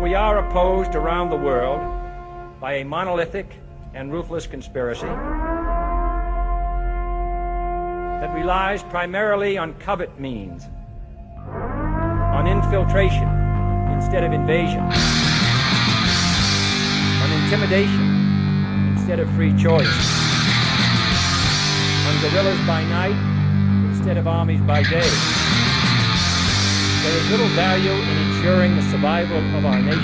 we are opposed around the world by a monolithic and ruthless conspiracy that relies primarily on covert means, on infiltration instead of invasion, on intimidation instead of free choice, on guerrillas by night instead of armies by day. There is little value in ensuring the survival of our nation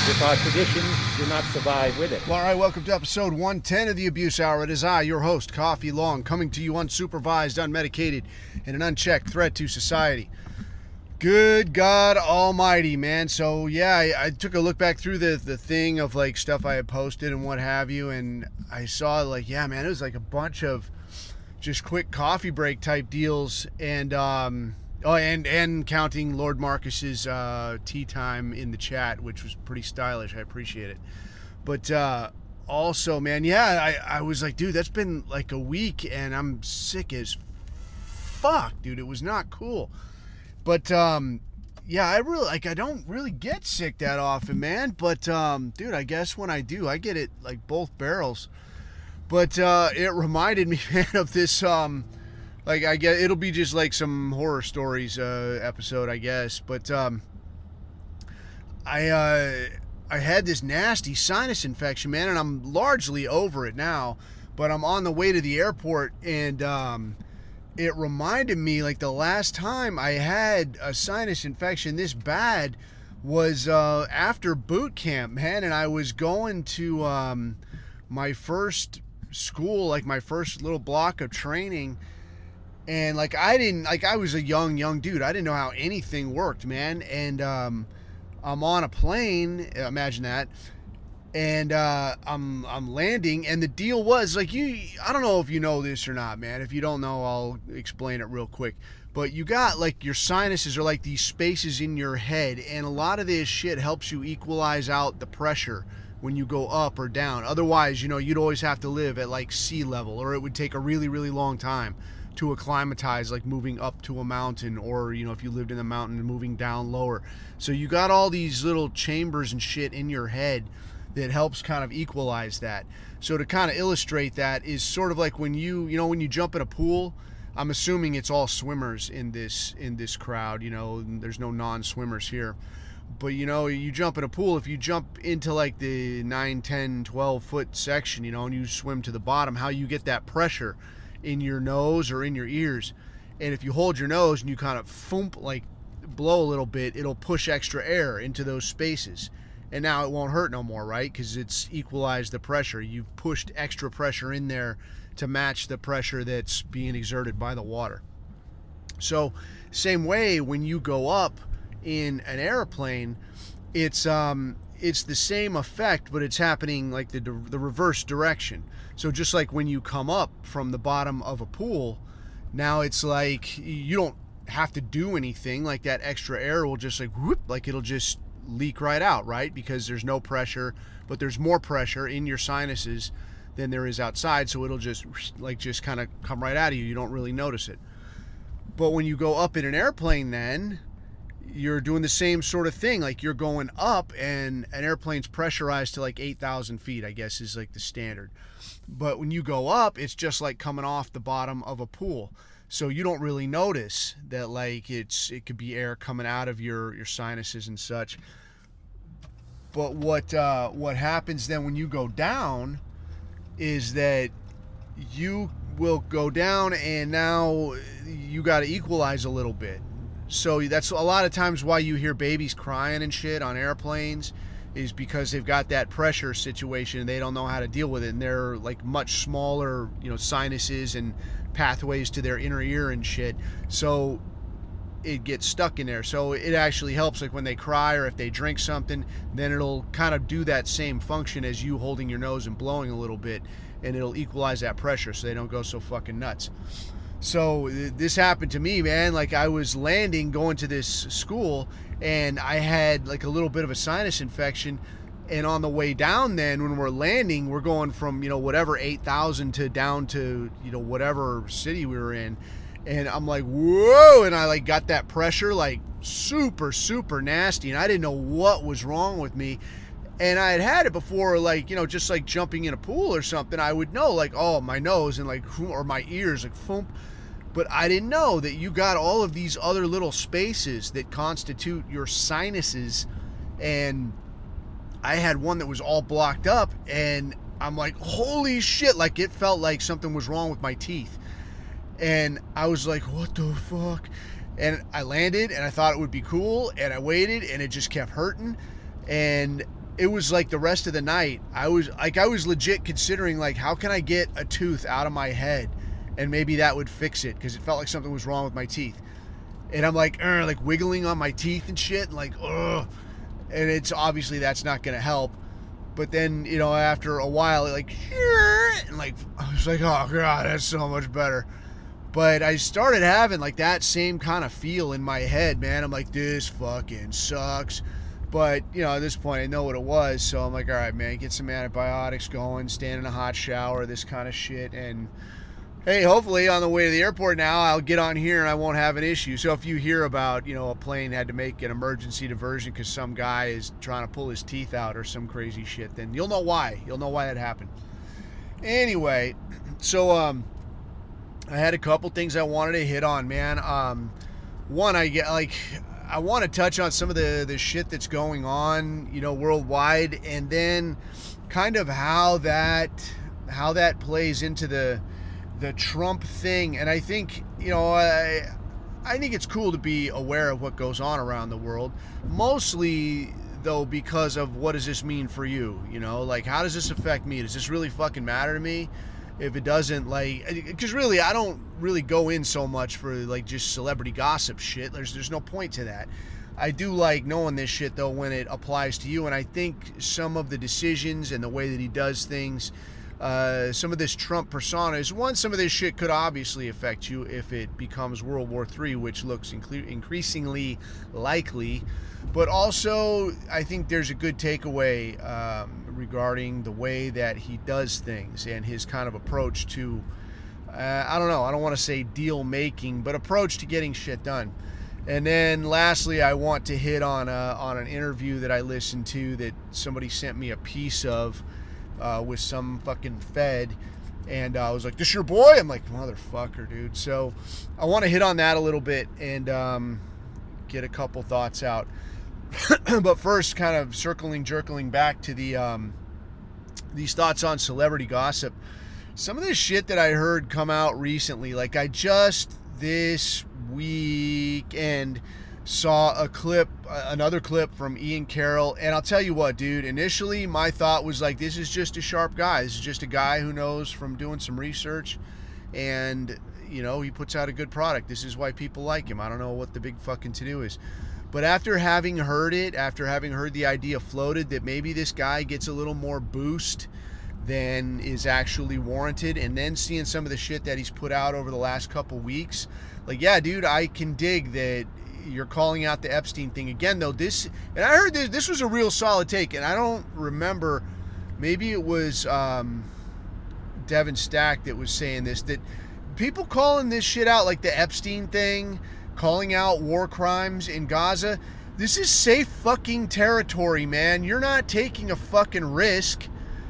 if our traditions do not survive with it. Well, all right, welcome to episode 110 of the Abuse Hour. It is I, your host, Coffee Long, coming to you unsupervised, unmedicated, and an unchecked threat to society. Good God Almighty, man. So, yeah, I took a look back through the thing of, like, stuff I had posted and what have you, and I saw, like, yeah, man, it was, like, a bunch of just quick coffee break type deals, and, and counting Lord Marcus's tea time in the chat, which was pretty stylish. I appreciate it. But also, man, yeah, I was like, dude, that's been like a week, and I'm sick as fuck, dude. It was not cool. But yeah, I don't really get sick that often, man. But dude, I guess when I do, I get it like both barrels. But it reminded me, man, of this. Like, I guess it'll be just like some horror stories episode, I guess. But I had this nasty sinus infection, man, and I'm largely over it now. But I'm on the way to the airport, and it reminded me, like, the last time I had a sinus infection this bad was after boot camp, man. And I was going to my first school, like my first little block of training. And, like, I was a young dude. I didn't know how anything worked, man. And I'm on a plane, imagine that. And I'm landing, and the deal was, like, I don't know if you know this or not, man. If you don't know, I'll explain it real quick. But you got, like, your sinuses are like these spaces in your head, and a lot of this shit helps you equalize out the pressure when you go up or down. Otherwise, you'd always have to live at, like, sea level, or it would take a really, really long time to acclimatize, like moving up to a mountain, or if you lived in the mountain and moving down lower. So you got all these little chambers and shit in your head that helps kind of equalize that. So to kind of illustrate that is sort of like when when you jump in a pool. I'm assuming it's all swimmers in this crowd, there's no non-swimmers here. But you jump in a pool, if you jump into like the 9, 10, 12 foot section, and you swim to the bottom, how you get that pressure in your nose or in your ears. And if you hold your nose and you kind of thump, like blow a little bit, it'll push extra air into those spaces. And now it won't hurt no more, right? Because it's equalized the pressure. You've pushed extra pressure in there to match the pressure that's being exerted by the water. So same way when you go up in an airplane, it's the same effect, but it's happening like the reverse direction. So just like when you come up from the bottom of a pool, now it's like you don't have to do anything. Like that extra air will just like whoop, like it'll just leak right out, right? Because there's no pressure, but there's more pressure in your sinuses than there is outside. So it'll just kind of come right out of you. You don't really notice it. But when you go up in an airplane, then you're doing the same sort of thing. Like you're going up, and an airplane's pressurized to like 8,000 feet, I guess is like the standard. But when you go up, it's just like coming off the bottom of a pool. So you don't really notice that, like it could be air coming out of your sinuses and such. But what happens then when you go down is that you will go down, and now you got to equalize a little bit. So that's a lot of times why you hear babies crying and shit on airplanes, is because they've got that pressure situation and they don't know how to deal with it, and they're like much smaller, sinuses and pathways to their inner ear and shit. So it gets stuck in there. So it actually helps, like when they cry or if they drink something, then it'll kind of do that same function as you holding your nose and blowing a little bit, and it'll equalize that pressure so they don't go so fucking nuts. So this happened to me, man. Like I was landing, going to this school, and I had like a little bit of a sinus infection. And on the way down, then when we're landing, we're going from, whatever 8,000 to down to, whatever city we were in. And I'm like, whoa. And I like got that pressure like super, super nasty, and I didn't know what was wrong with me. And I had it before, like, just like jumping in a pool or something. I would know, like, oh, my nose and like, or my ears, like, foom. But I didn't know that you got all of these other little spaces that constitute your sinuses. And I had one that was all blocked up, and I'm like, holy shit, like it felt like something was wrong with my teeth. And I was like, what the fuck? And I landed, and I thought it would be cool, and I waited, and it just kept hurting. And it was like the rest of the night, I was legit considering, like, how can I get a tooth out of my head, and maybe that would fix it, because it felt like something was wrong with my teeth. And I'm like wiggling on my teeth and shit, and like, ugh. And it's obviously that's not gonna help. But then, after a while, it like, and like, I was like, oh god, that's so much better. But I started having like that same kind of feel in my head, man. I'm like, this fucking sucks. But, at this point, I know what it was. So I'm like, all right, man, get some antibiotics going, stand in a hot shower, this kind of shit. And, hey, hopefully on the way to the airport now, I'll get on here and I won't have an issue. So if you hear about, a plane had to make an emergency diversion because some guy is trying to pull his teeth out or some crazy shit, then you'll know why. You'll know why that happened. Anyway, so I had a couple things I wanted to hit on, man. One, I want to touch on some of the shit that's going on, worldwide, and then kind of how that plays into the Trump thing. And I think, I think it's cool to be aware of what goes on around the world, mostly though because of what does this mean for you, like how does this affect me? Does this really fucking matter to me? If it doesn't, like, because really I don't really go in so much for like just celebrity gossip shit. There's no point to that. I do like knowing this shit though when it applies to you, and I think some of the decisions and the way that he does things, some of this Trump persona is one. Some of this shit could obviously affect you if it becomes World War III, which looks increasingly likely. But also, I think there's a good takeaway regarding the way that he does things and his kind of approach to, I don't want to say deal making, but approach to getting shit done. And then lastly, I want to hit on an interview that I listened to that somebody sent me a piece of with some fucking Fed. And I was like, this your boy? I'm like, motherfucker, dude. So I want to hit on that a little bit and get a couple thoughts out. But first, kind of jerkling back to these thoughts on celebrity gossip. Some of this shit that I heard come out recently, like I just this weekend saw another clip from Ian Carroll, and I'll tell you what, dude, initially my thought was like, this is just a sharp guy. This is just a guy who knows from doing some research, and he puts out a good product. This is why people like him. I don't know what the big fucking to-do is. But after having heard the idea floated that maybe this guy gets a little more boost than is actually warranted, and then seeing some of the shit that he's put out over the last couple weeks, like, yeah, dude, I can dig that you're calling out the Epstein thing again, though. And I heard this was a real solid take, and I don't remember, maybe it was Devin Stack that was saying this, that people calling this shit out, like the Epstein thing, calling out war crimes in Gaza, this is safe fucking territory, man. You're not taking a fucking risk.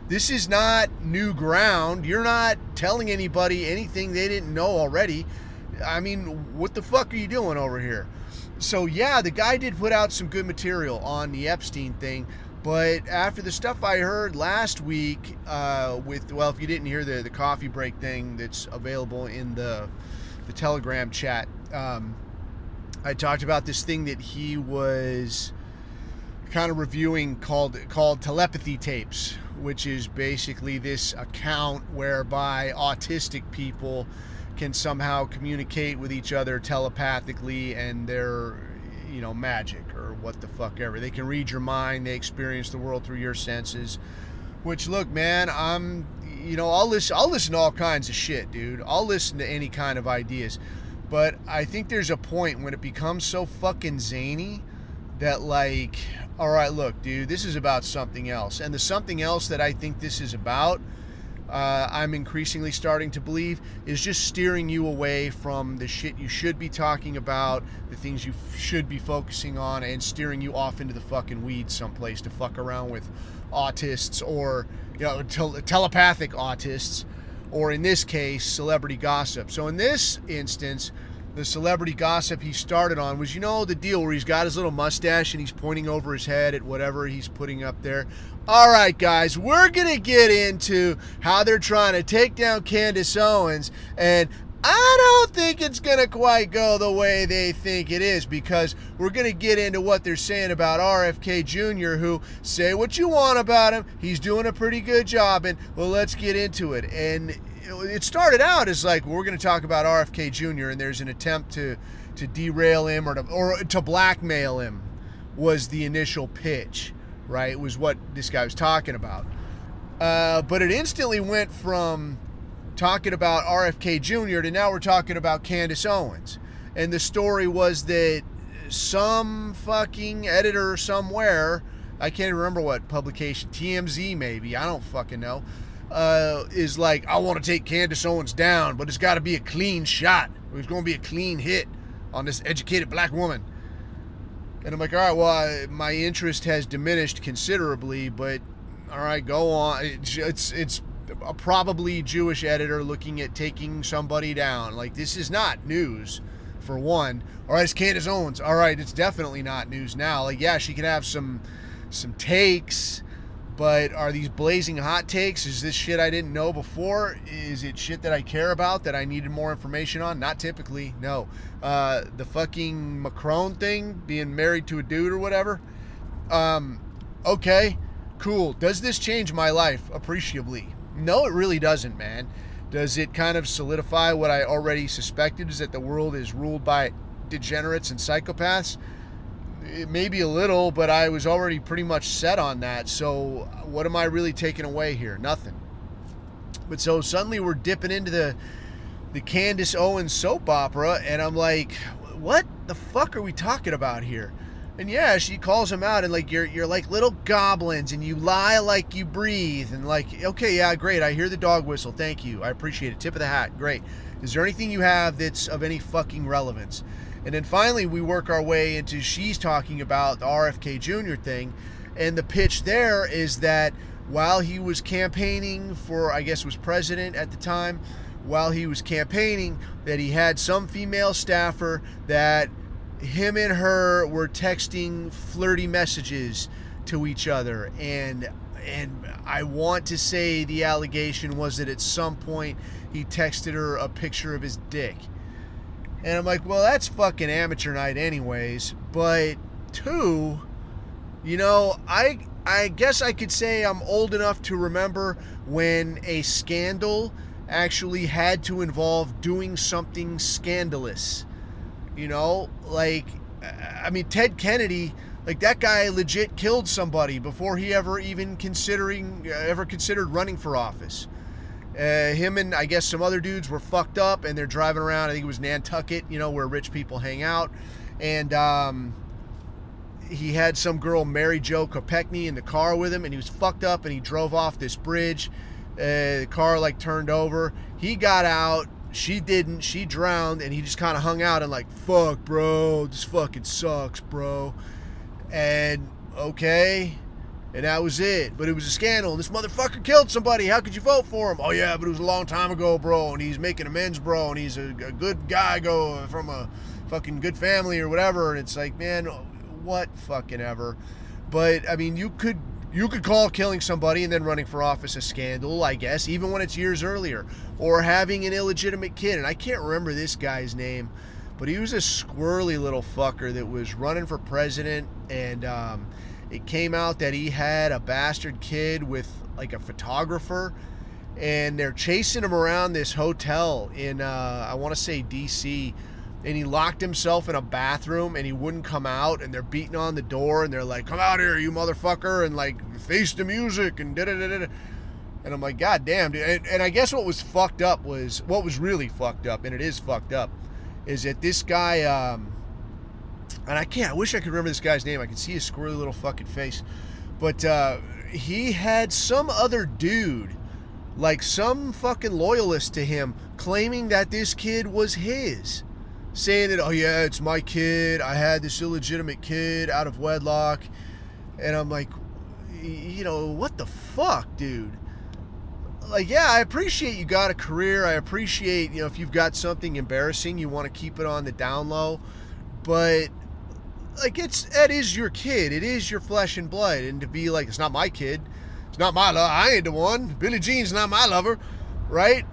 This is not new ground. You're not telling anybody anything they didn't know already. I mean, what the fuck are you doing over here? So yeah, the guy did put out some good material on the Epstein thing, but after the stuff I heard last week if you didn't hear the coffee break thing that's available in the Telegram chat, I talked about this thing that he was kind of reviewing called telepathy tapes, which is basically this account whereby autistic people can somehow communicate with each other telepathically, and they're, magic or what the fuck ever. They can read your mind. They experience the world through your senses. Which, look, man, I'll listen to all kinds of shit, dude. I'll listen to any kind of ideas. But I think there's a point when it becomes so fucking zany that, like, all right, look, dude, this is about something else. And the something else that I think this is about I'm increasingly starting to believe is just steering you away from the shit you should be talking about, the things you should be focusing on, and steering you off into the fucking weeds someplace to fuck around with autists, or telepathic autists, or in this case, celebrity gossip. So in this instance, the celebrity gossip he started on was, the deal where he's got his little mustache and he's pointing over his head at whatever he's putting up there. All right, guys, we're going to get into how they're trying to take down Candace Owens, and I don't think it's going to quite go the way they think it is, because we're going to get into what they're saying about RFK Jr., who, say what you want about him, he's doing a pretty good job, and, well, let's get into it. And it started out as like, we're going to talk about RFK Jr., and there's an attempt to derail him or to blackmail him was the initial pitch, right? It was what this guy was talking about. But it instantly went from talking about RFK Jr. to now we're talking about Candace Owens. And the story was that some fucking editor somewhere, I can't remember what publication, TMZ maybe, I don't fucking know, is like, I want to take Candace Owens down, but it's got to be a clean shot. It's going to be a clean hit on this educated black woman. And I'm like, all right, well, my interest has diminished considerably, but all right, go on. It's a probably Jewish editor looking at taking somebody down. Like, this is not news, for one. All right, it's Candace Owens. All right, it's definitely not news now. Like, yeah, she can have some takes, but are these blazing hot takes? Is this shit I didn't know before? Is it shit that I care about that I needed more information on? Not typically, no. The fucking Macron thing, being married to a dude or whatever. Okay, cool. Does this change my life appreciably? No, it really doesn't, man. Does it kind of solidify what I already suspected, is that the world is ruled by degenerates and psychopaths? Maybe a little, but I was already pretty much set on that. So what am I really taking away here? Nothing. But so suddenly we're dipping into the Candace Owens soap opera, and I'm like, what the fuck are we talking about here? And yeah, she calls him out, and like, you're like little goblins, and you lie like you breathe, and like, okay, yeah, great, I hear the dog whistle, thank you, I appreciate it, tip of the hat, great. Is there anything you have that's of any fucking relevance? And then finally we work our way into, she's talking about the RFK Jr. thing, and the pitch there is that while he was campaigning for, I guess was president at the time, while he was campaigning, that he had some female staffer that him and her were texting flirty messages to each other, and I want to say the allegation was that at some point he texted her a picture of his dick. And I'm like, well, that's fucking amateur night anyways. But two, I guess I could say I'm old enough to remember when a scandal actually had to involve doing something scandalous. Like, I mean, Ted Kennedy, like, that guy legit killed somebody before he ever considered running for office. Him and I guess some other dudes were fucked up, and they're driving around, I think it was Nantucket, where rich people hang out, and he had some girl, Mary Jo Kopechne, in the car with him, and he was fucked up, and he drove off this bridge. The car like turned over. He got out. She didn't. She drowned, and he just kind of hung out and like, fuck, bro, this fucking sucks, bro. And okay, and that was it. But it was a scandal, and this motherfucker killed somebody. How could you vote for him? Oh yeah, but it was a long time ago, bro, and he's making amends, bro, and he's a good guy, from a fucking good family or whatever. And it's like, man, what fucking ever. But I mean, you could call killing somebody and then running for office a scandal, I guess, even when it's years earlier. Or having an illegitimate kid. And I can't remember this guy's name, but he was a squirrely little fucker that was running for president. And it came out that he had a bastard kid with like a photographer. And they're chasing him around this hotel in, I want to say, D.C., and he locked himself in a bathroom and he wouldn't come out, and they're beating on the door and they're like, come out here, you motherfucker, and like, face the music and da-da-da-da. And I'm like, god damn, dude. And I guess what was really fucked up, and it is fucked up, is that this guy, and I wish I could remember this guy's name. I can see his squirrely little fucking face. But he had some other dude like some fucking loyalist to him, claiming that this kid was his, saying that, oh yeah, it's my kid, I had this illegitimate kid out of wedlock. And I'm like, you know, what the fuck, dude? Like, yeah, I appreciate you got a career. I appreciate, you know, if you've got something embarrassing, you want to keep it on the down low. But, like, that is your kid. It is your flesh and blood. And to be like, it's not my kid. It's not my love. I ain't the one. Billie Jean's not my lover, right?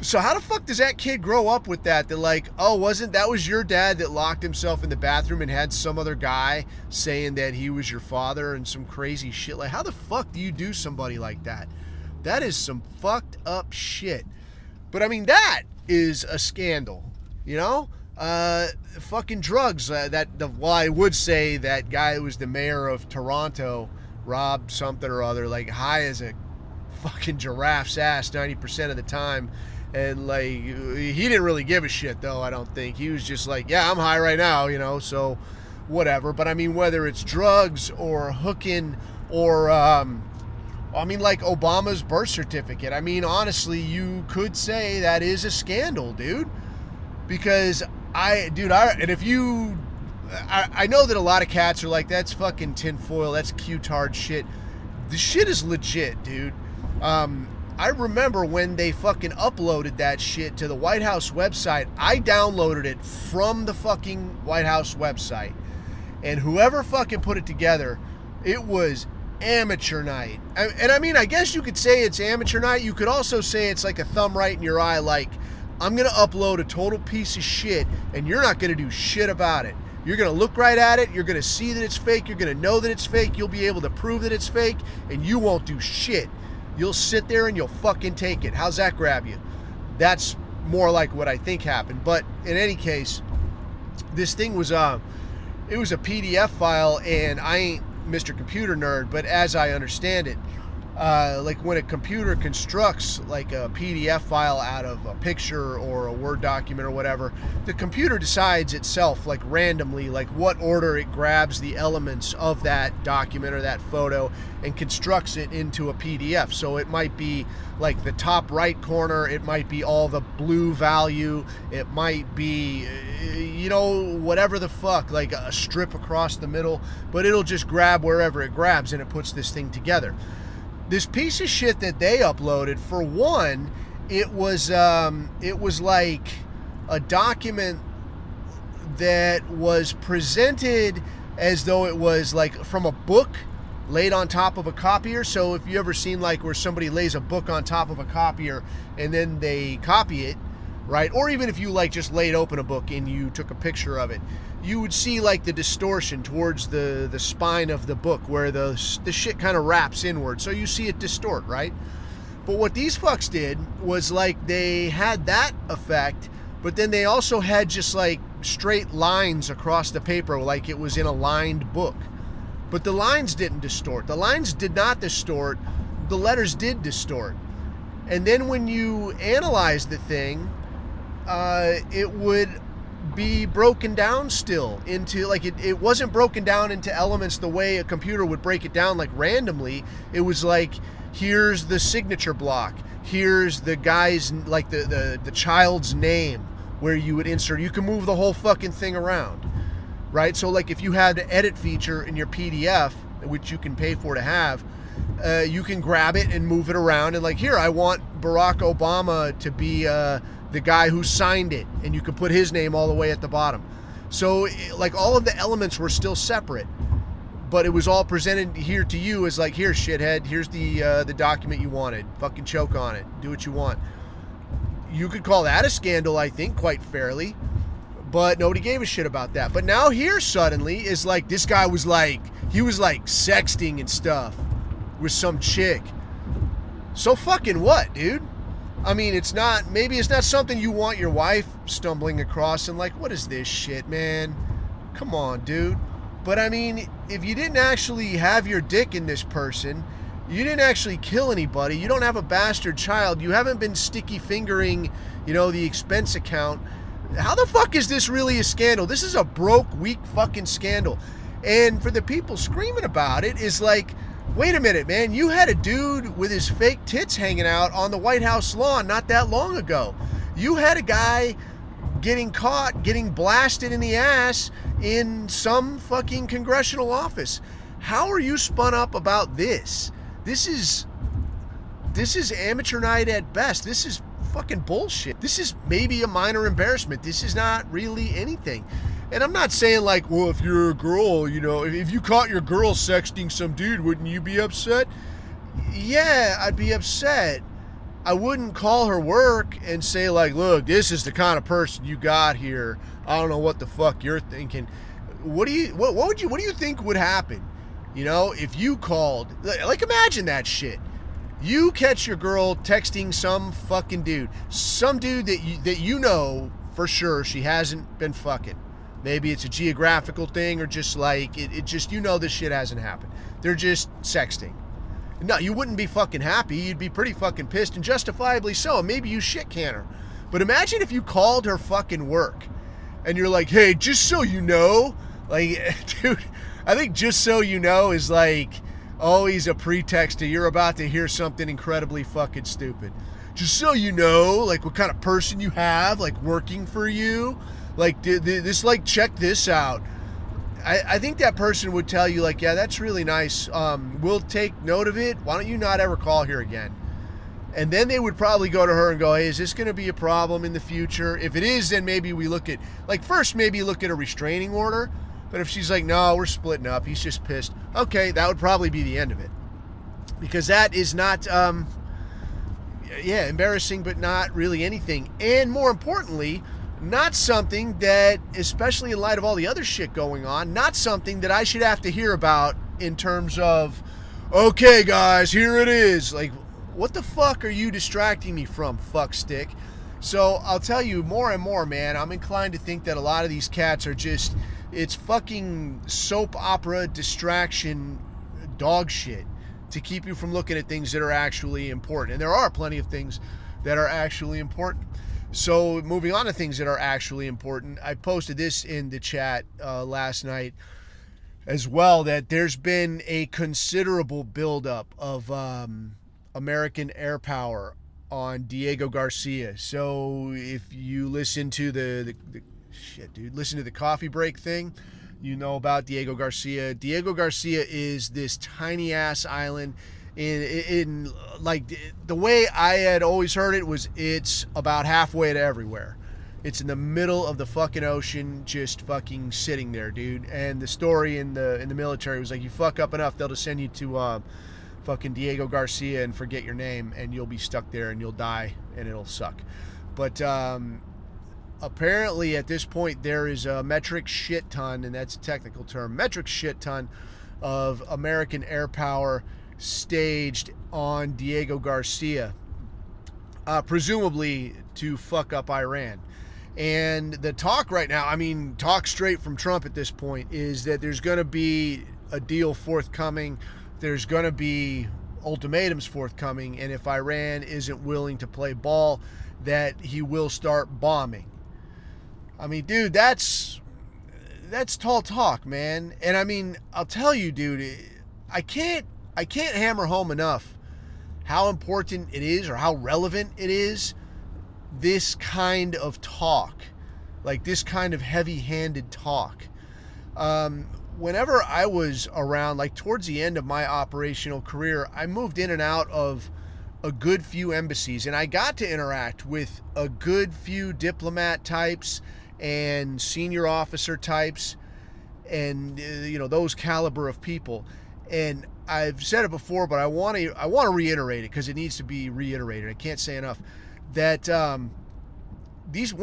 So how the fuck does that kid grow up with that? That like, oh, that was your dad that locked himself in the bathroom and had some other guy saying that he was your father and some crazy shit? Like, how the fuck do you do somebody like that? That is some fucked up shit. But I mean, that is a scandal, you know? Fucking drugs. Well, I would say that guy who was the mayor of Toronto, Rob something or other, like high as a fucking giraffe's ass 90% of the time. And like, he didn't really give a shit though, I don't think. He was just like, yeah, I'm high right now, you know, so whatever. But I mean, whether it's drugs or hooking or, I mean, like Obama's birth certificate. I mean, honestly, you could say that is a scandal, dude. Because I know that a lot of cats are like, that's fucking tinfoil, that's Q-tard shit. The shit is legit, dude. I remember when they fucking uploaded that shit to the White House website, I downloaded it from the fucking White House website. And whoever fucking put it together, it was amateur night. And I mean, I guess you could say it's amateur night. You could also say it's like a thumb right in your eye, like, I'm going to upload a total piece of shit and you're not going to do shit about it. You're going to look right at it. You're going to see that it's fake. You're going to know that it's fake. You'll be able to prove that it's fake and you won't do shit. You'll sit there and you'll fucking take it. How's that grab you? That's more like what I think happened. But in any case, this thing was it was a PDF file, and I ain't Mr. Computer Nerd, but as I understand it, like when a computer constructs like a PDF file out of a picture or a Word document or whatever, the computer decides itself, like randomly, like what order it grabs the elements of that document or that photo and constructs it into a PDF. So it might be like the top right corner, it might be all the blue value, it might be, you know, whatever the fuck, like a strip across the middle, but it'll just grab wherever it grabs and it puts this thing together. This piece of shit that they uploaded, for one, it was like a document that was presented as though it was like from a book laid on top of a copier. So if you ever seen like where somebody lays a book on top of a copier and then they copy it, right? Or even if you like just laid open a book and you took a picture of it, you would see like the distortion towards the spine of the book where the shit kind of wraps inward. So you see it distort, right? But what these fucks did was like they had that effect, but then they also had just like straight lines across the paper like it was in a lined book. But the lines didn't distort. The lines did not distort. The letters did distort. And then when you analyze the thing, it would be broken down still into, like, it wasn't broken down into elements the way a computer would break it down, like randomly. It was like, here's the signature block, here's the guy's, like the child's name where you would insert. You can move the whole fucking thing around, right? So like if you had the edit feature in your PDF, which you can pay for to have, you can grab it and move it around and like, here, I want Barack Obama to be the guy who signed it, and you could put his name all the way at the bottom. So like all of the elements were still separate, but it was all presented here to you as like, here, shithead, here's the document you wanted. Fucking choke on it. Do what you want. You could call that a scandal, I think, quite fairly, but nobody gave a shit about that. But now here suddenly is like, this guy was like, he was like sexting and stuff with some chick. So fucking what, dude? I mean, maybe it's not something you want your wife stumbling across and like, what is this shit, man? Come on, dude. But I mean, if you didn't actually have your dick in this person, you didn't actually kill anybody, you don't have a bastard child, you haven't been sticky fingering, you know, the expense account, how the fuck is this really a scandal? This is a broke, weak fucking scandal. And for the people screaming about it is like, Wait a minute, man. You had a dude with his fake tits hanging out on the White House lawn not that long ago. You had a guy getting caught, getting blasted in the ass in some fucking congressional office. How are you spun up about this? This is amateur night at best. This is fucking bullshit. This is maybe a minor embarrassment. This is not really anything. And I'm not saying like, well, if you're a girl, you know, if you caught your girl sexting some dude, wouldn't you be upset? Yeah, I'd be upset. I wouldn't call her work and say like, look, this is the kind of person you got here. I don't know what the fuck you're thinking. What do you think would happen? You know, if you called, like imagine that shit. You catch your girl texting some fucking dude, some dude that you know for sure she hasn't been fucking. Maybe it's a geographical thing or just like, it just, you know, this shit hasn't happened. They're just sexting. No, you wouldn't be fucking happy. You'd be pretty fucking pissed, and justifiably so. Maybe you shit can her. But imagine if you called her fucking work and you're like, hey, just so you know, like, dude, I think just so you know is like always a pretext to you're about to hear something incredibly fucking stupid. Just so you know, like what kind of person you have, like working for you. Like this, like, check this out. I think that person would tell you like, yeah, that's really nice. We'll take note of it. Why don't you not ever call here again? And then they would probably go to her and go, hey, is this going to be a problem in the future? If it is, then maybe we look at, like, first maybe look at a restraining order. But if she's like, no, we're splitting up, he's just pissed. Okay, that would probably be the end of it. Because that is not, embarrassing, but not really anything. And more importantly, not something that, especially in light of all the other shit going on, not something that I should have to hear about in terms of, okay, guys, here it is. Like, what the fuck are you distracting me from, fuckstick? So I'll tell you more and more, man, I'm inclined to think that a lot of these cats are just, it's fucking soap opera distraction dog shit to keep you from looking at things that are actually important. And there are plenty of things that are actually important. So moving on to things that are actually important, I posted this in the chat last night as well, that there's been a considerable buildup of American air power on Diego Garcia. So if you listen to listen to the coffee break thing, you know about Diego Garcia. Diego Garcia is this tiny ass island in like the way I had always heard it was it's about halfway to everywhere. It's in the middle of the fucking ocean, just fucking sitting there, dude. And the story in the military was like, you fuck up enough, they'll just send you to fucking Diego Garcia and forget your name, and you'll be stuck there and you'll die and it'll suck. But apparently at this point there is a metric shit ton, and that's a technical term, metric shit ton of American air power staged on Diego Garcia, presumably to fuck up Iran. And the talk right now, I mean, talk straight from Trump at this point, is that there's going to be a deal forthcoming. There's going to be ultimatums forthcoming. And if Iran isn't willing to play ball, that he will start bombing. I mean, dude, that's tall talk, man. And I mean, I'll tell you, dude, I can't hammer home enough how important it is or how relevant it is, this kind of talk, like this kind of heavy-handed talk. Whenever I was around, like towards the end of my operational career, I moved in and out of a good few embassies, and I got to interact with a good few diplomat types and senior officer types and those caliber of people. And I've said it before, but I want to reiterate it because it needs to be reiterated. I can't say enough that one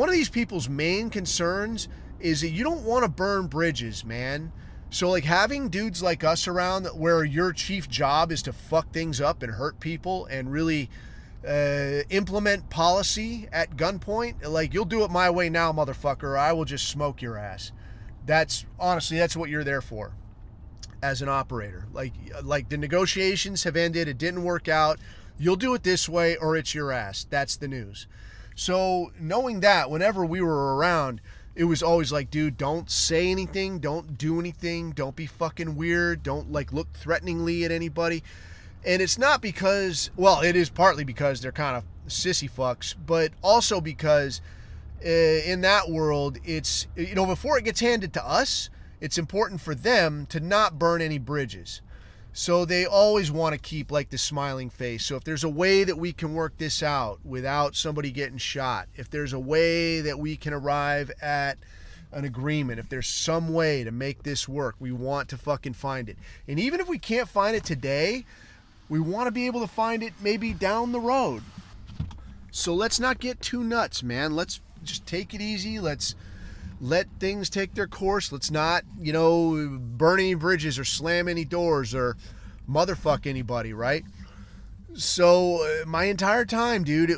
of these people's main concerns is that you don't want to burn bridges, man. So like having dudes like us around where your chief job is to fuck things up and hurt people and really implement policy at gunpoint, like, you'll do it my way now, motherfucker, or I will just smoke your ass. That's what you're there for as an operator. Like the negotiations have ended, it didn't work out, you'll do it this way or it's your ass. That's the news. So knowing that, whenever we were around, it was always like, dude, don't say anything, don't do anything, don't be fucking weird, don't like look threateningly at anybody. And it's not because, well, it is partly because they're kind of sissy fucks, but also because in that world, it's, you know, before it gets handed to us, it's important for them to not burn any bridges. So they always want to keep like the smiling face. So if there's a way that we can work this out without somebody getting shot, if there's a way that we can arrive at an agreement, if there's some way to make this work, we want to fucking find it. And even if we can't find it today, we want to be able to find it maybe down the road. So let's not get too nuts, man. Let's just take it easy. Let's let things take their course. Let's not, you know, burn any bridges or slam any doors or motherfuck anybody, right? So my entire time, dude,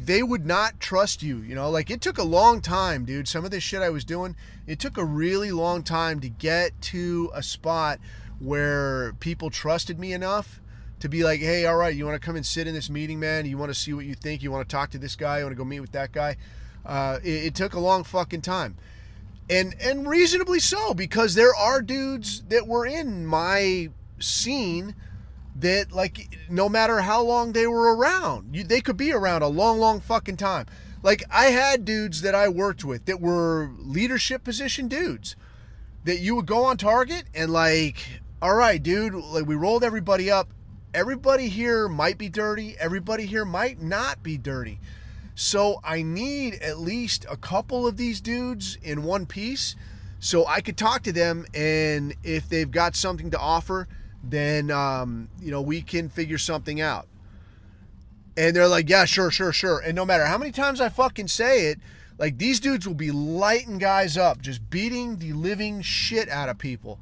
they would not trust you, you know? Like, it took a long time, dude. Some of this shit I was doing, it took a really long time to get to a spot where people trusted me enough to be like, hey, all right, you want to come and sit in this meeting, man? You want to see what you think? You want to talk to this guy? You want to go meet with that guy? It took a long fucking time. And reasonably so, because there are dudes that were in my scene that, like, no matter how long they were around, they could be around a long, long fucking time. Like, I had dudes that I worked with that were leadership position dudes that you would go on target and like, all right, dude, like, we rolled everybody up. Everybody here might be dirty. Everybody here might not be dirty. So I need at least a couple of these dudes in one piece so I could talk to them, and if they've got something to offer, then, you know, we can figure something out. And they're like, yeah, sure. And no matter how many times I fucking say it, like, these dudes will be lighting guys up, just beating the living shit out of people.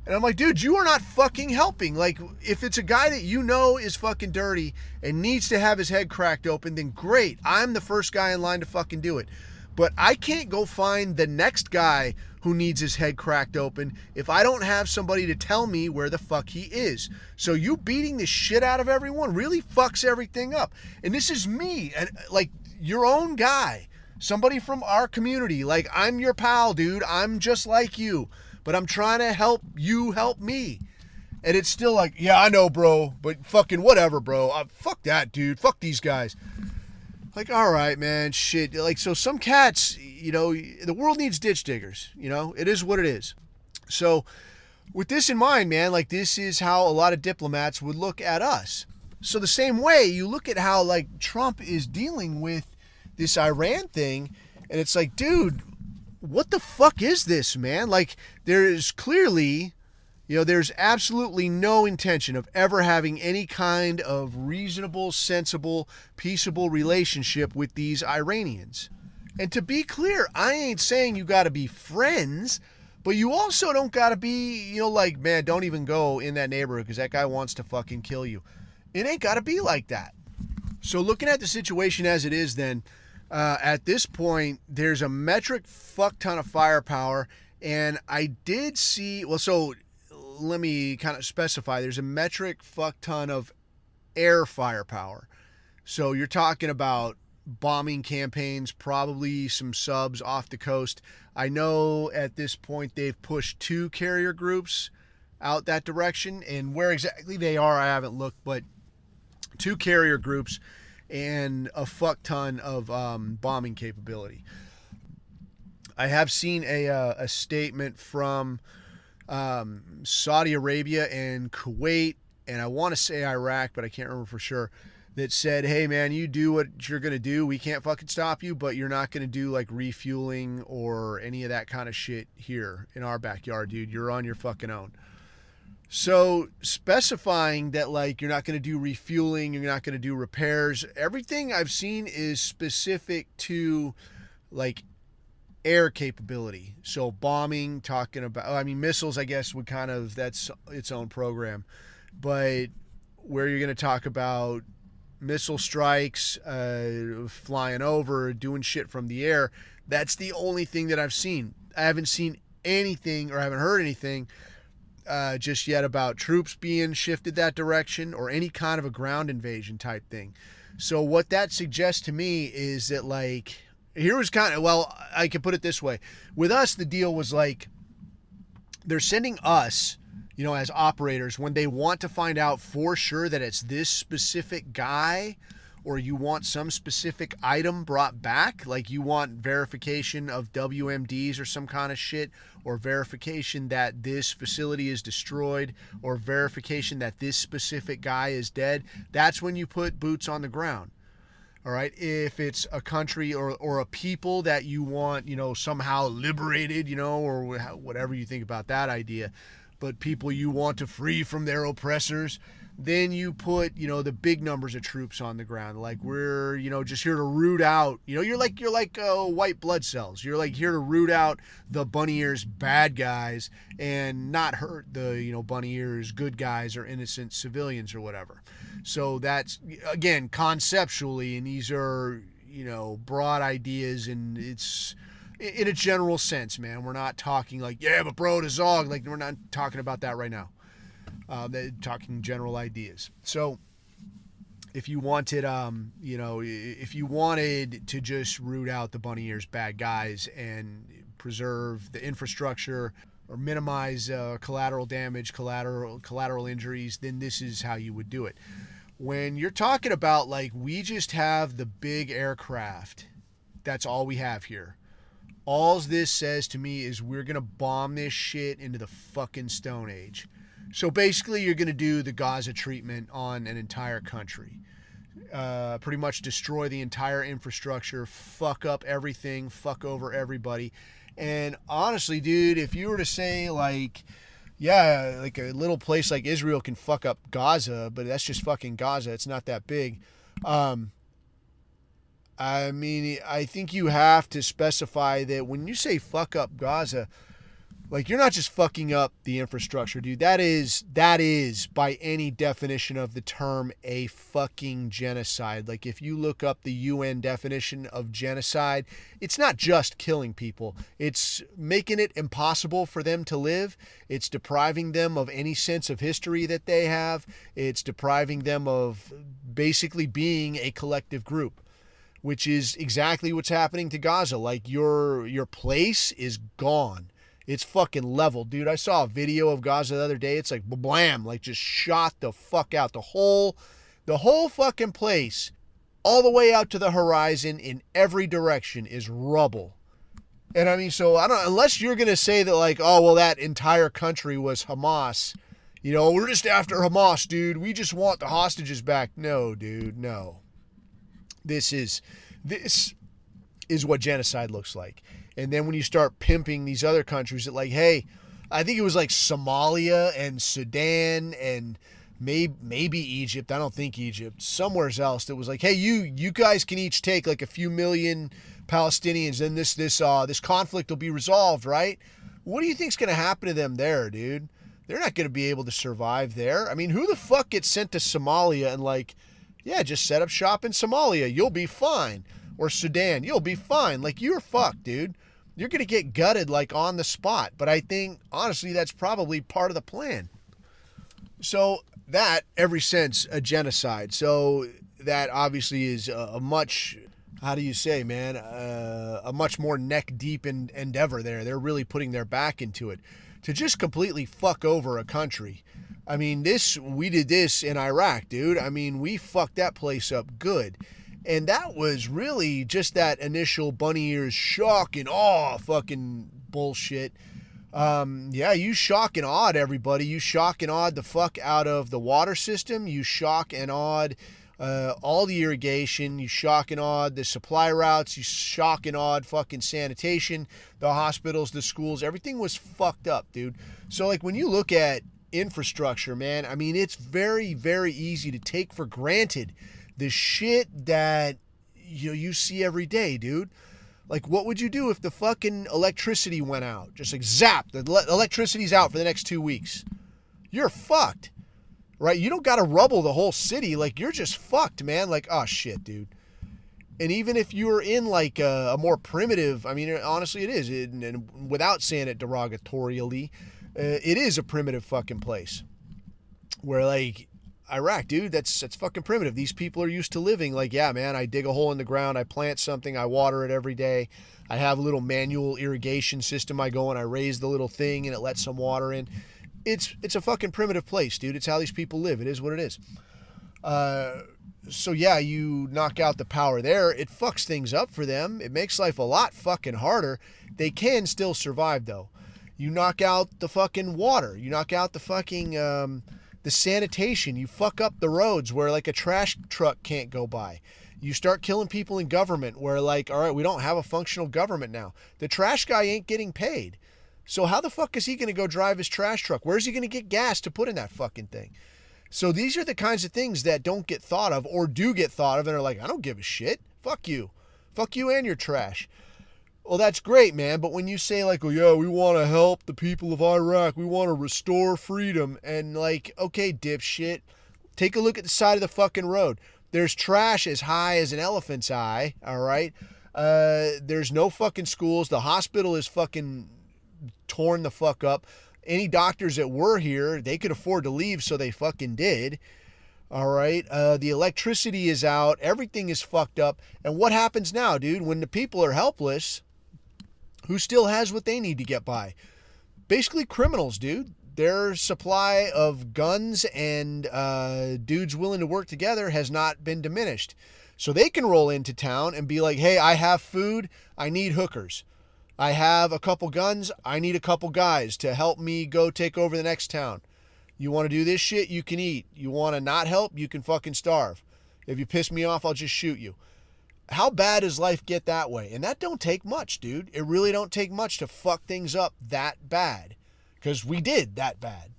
And I'm like, dude, you are not fucking helping. Like, if it's a guy that you know is fucking dirty and needs to have his head cracked open, then great. I'm the first guy in line to fucking do it. But I can't go find the next guy who needs his head cracked open if I don't have somebody to tell me where the fuck he is. So you beating the shit out of everyone really fucks everything up. And this is me, and like, your own guy, somebody from our community. Like, I'm your pal, dude. I'm just like you. But I'm trying to help you help me. And it's still like, yeah, I know, bro, but fucking whatever, bro. Fuck that, dude. Fuck these guys. Like, all right, man, shit. Like, so some cats, you know, the world needs ditch diggers, you know? It is what it is. So with this in mind, man, like, this is how a lot of diplomats would look at us. So the same way you look at how, like, Trump is dealing with this Iran thing, and it's like, dude, what the fuck is this, man? Like, there is clearly, you know, there's absolutely no intention of ever having any kind of reasonable, sensible, peaceable relationship with these Iranians. And to be clear, I ain't saying you got to be friends, but you also don't got to be, you know, like, man, don't even go in that neighborhood because that guy wants to fucking kill you. It ain't got to be like that. So looking at the situation as it is then, at this point, there's a metric fuck ton of firepower, and I did see, well, so let me kind of specify, there's a metric fuck ton of air firepower. So you're talking about bombing campaigns, probably some subs off the coast. I know at this point they've pushed 2 carrier groups out that direction, and where exactly they are, I haven't looked, but 2 carrier groups and a fuck ton of bombing capability. I have seen a statement from Saudi Arabia and Kuwait, and I want to say Iraq, but I can't remember for sure, that said, hey man, you do what you're going to do. We can't fucking stop you, but you're not going to do like refueling or any of that kind of shit here in our backyard, dude. You're on your fucking own. So specifying that, like, you're not going to do refueling, you're not going to do repairs, everything I've seen is specific to, like, air capability. So bombing, talking about, I mean, missiles, I guess, would kind of, that's its own program. But where you're going to talk about missile strikes, flying over, doing shit from the air, that's the only thing that I've seen. I haven't seen anything, or I haven't heard anything just yet about troops being shifted that direction or any kind of a ground invasion type thing. So what that suggests to me is that, like, Here was kind of, well, I could put it this way. With us, the deal was like, they're sending us, you know, as operators, when they want to find out for sure that it's this specific guy, or you want some specific item brought back, like you want verification of WMDs or some kind of shit, or verification that this facility is destroyed, or verification that this specific guy is dead, that's when you put boots on the ground. All right. If it's a country or a people that you want, you know, somehow liberated, you know, or whatever you think about that idea, but people you want to free from their oppressors, then you put, you know, the big numbers of troops on the ground. Like, we're, you know, just here to root out, you know, you're like white blood cells. You're like here to root out the bunny ears bad guys and not hurt the, you know, bunny ears good guys or innocent civilians or whatever. So that's, again, conceptually, and these are, you know, broad ideas, and it's in a general sense, man. We're not talking like, yeah, but bro, the Zog, like, we're not talking about that right now. They're talking general ideas. So if you wanted, you know, if you wanted to just root out the bunny ears bad guys and preserve the infrastructure or minimize collateral damage, collateral injuries, then this is how you would do it. When you're talking about, like, we just have the big aircraft, that's all we have here. All this says to me is we're going to bomb this shit into the fucking Stone Age. So basically you're going to do the Gaza treatment on an entire country. Pretty much destroy the entire infrastructure, fuck up everything, fuck over everybody. And honestly, dude, if you were to say, like, yeah, like a little place like Israel can fuck up Gaza, but that's just fucking Gaza. It's not that big. I mean, I think you have to specify that when you say fuck up Gaza, like, you're not just fucking up the infrastructure, dude. That is, by any definition of the term, a fucking genocide. Like, if you look up the UN definition of genocide, it's not just killing people. It's making it impossible for them to live. It's depriving them of any sense of history that they have. It's depriving them of basically being a collective group, which is exactly what's happening to Gaza. Like, your place is gone. It's fucking leveled, dude. I saw a video of Gaza the other day. It's like blam, like just shot the fuck out. The whole fucking place, all the way out to the horizon in every direction, is rubble. And I mean, so I don't, unless you're gonna say that, like, oh well, that entire country was Hamas. You know, we're just after Hamas, dude. We just want the hostages back. No, dude, no. This is what genocide looks like. And then when you start pimping these other countries that, like, hey, I think it was like Somalia and Sudan and maybe Egypt. I don't think Egypt. Somewhere else that was like, hey, you guys can each take like a few million Palestinians, and this conflict will be resolved, right? What do you think's gonna happen to them there, dude? They're not gonna be able to survive there. I mean, who the fuck gets sent to Somalia and, like, yeah, just set up shop in Somalia, you'll be fine. Or Sudan, you'll be fine. Like, you're fucked, dude. You're going to get gutted, like, on the spot. But I think, honestly, that's probably part of the plan. So that, every sense, a genocide. So that obviously is a much, how do you say, man, a much more neck-deep endeavor there. They're really putting their back into it. To just completely fuck over a country. I mean, we did this in Iraq, dude. I mean, we fucked that place up good. And that was really just that initial bunny ears shock and awe fucking bullshit. Yeah, you shock and awed everybody. You shock and awed the fuck out of the water system. You shock and awed all the irrigation. You shock and awed the supply routes. You shock and awed fucking sanitation, the hospitals, the schools. Everything was fucked up, dude. So, like, when you look at infrastructure, man, I mean, it's very, very easy to take for granted the shit that you see every day, dude. Like, what would you do if the fucking electricity went out? Just like zap, the electricity's out for the next 2 weeks. You're fucked, right? You don't got to rubble the whole city. Like, you're just fucked, man. Like, oh shit, dude. And even if you're in like a more primitive, I mean, honestly, it is, and without saying it derogatorily, it is a primitive fucking place where, like, Iraq, dude, that's fucking primitive. These people are used to living like, yeah, man, I dig a hole in the ground, I plant something, I water it every day. I have a little manual irrigation system. I go and I raise the little thing and it lets some water in. It's a fucking primitive place, dude. It's how these people live. It is what it is. So yeah, you knock out the power there. It fucks things up for them. It makes life a lot fucking harder. They can still survive though. You knock out the fucking water. You knock out the fucking, the sanitation. You fuck up the roads where like a trash truck can't go by. You start killing people in government where like, all right, we don't have a functional government now. The trash guy ain't getting paid. So how the fuck is he going to go drive his trash truck? Where's he going to get gas to put in that fucking thing? So these are the kinds of things that don't get thought of or do get thought of and are like, I don't give a shit. Fuck you. Fuck you and your trash. Well, that's great, man. But when you say like, oh yeah, we want to help the people of Iraq. We want to restore freedom. And like, okay, dipshit. Take a look at the side of the fucking road. There's trash as high as an elephant's eye. All right. There's no fucking schools. The hospital is fucking torn the fuck up. Any doctors that were here, they could afford to leave, so they fucking did. All right. The electricity is out. Everything is fucked up. And what happens now, dude? When the people are helpless, who still has what they need to get by? Basically criminals, dude. Their supply of guns and dudes willing to work together has not been diminished. So they can roll into town and be like, hey, I have food. I need hookers. I have a couple guns. I need a couple guys to help me go take over the next town. You want to do this shit? You can eat. You want to not help? You can fucking starve. If you piss me off, I'll just shoot you. How bad does life get that way? And that don't take much, dude. It really don't take much to fuck things up that bad. Because we did that bad.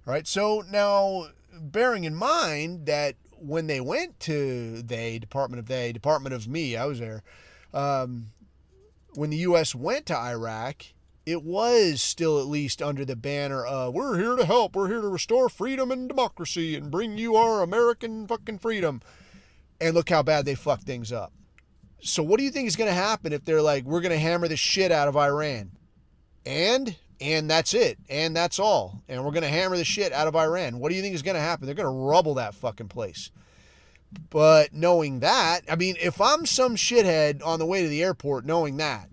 All right, so now bearing in mind that when they went to Department of Me, I was there, when the U.S. went to Iraq, it was still at least under the banner of, we're here to help, we're here to restore freedom and democracy and bring you our American fucking freedom. And look how bad they fucked things up. So what do you think is going to happen if they're like, we're going to hammer the shit out of Iran? And that's it. And that's all. And we're going to hammer the shit out of Iran. What do you think is going to happen? They're going to rubble that fucking place. But knowing that, I mean, if I'm some shithead on the way to the airport knowing that,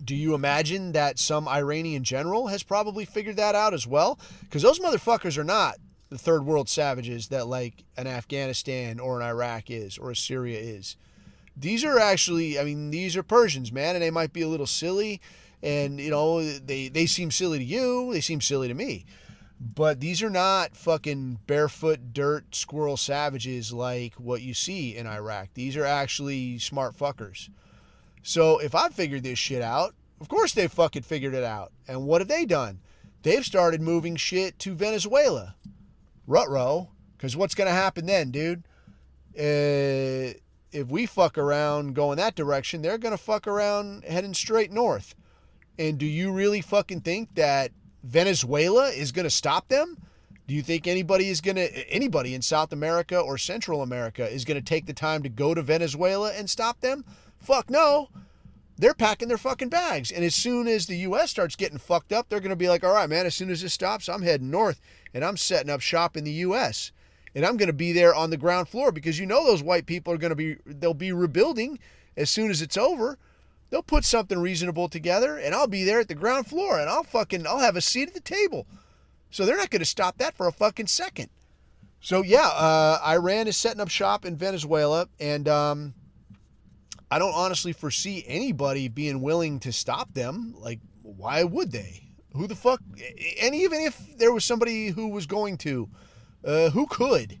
do you imagine that some Iranian general has probably figured that out as well? Because those motherfuckers are not the third world savages that like an Afghanistan or an Iraq is or a Syria is. These are actually, I mean, these are Persians, man, and they might be a little silly. And, you know, they seem silly to you. They seem silly to me. But these are not fucking barefoot, dirt, squirrel savages like what you see in Iraq. These are actually smart fuckers. So if I figured this shit out, of course they've fucking figured it out. And what have they done? They've started moving shit to Venezuela. Ruh-roh. Because what's going to happen then, dude? If we fuck around going that direction, they're going to fuck around heading straight north. And do you really fucking think that Venezuela is going to stop them? Do you think anybody in South America or Central America is going to take the time to go to Venezuela and stop them? Fuck no. They're packing their fucking bags. And as soon as the U.S. starts getting fucked up, they're going to be like, all right, man, as soon as this stops, I'm heading north and I'm setting up shop in the U.S. And I'm going to be there on the ground floor because you know those white people are they'll be rebuilding as soon as it's over. They'll put something reasonable together and I'll be there at the ground floor and I'll have a seat at the table. So they're not going to stop that for a fucking second. So yeah, Iran is setting up shop in Venezuela and I don't honestly foresee anybody being willing to stop them. Like, why would they? Who the fuck? And even if there was somebody who was going to, who could?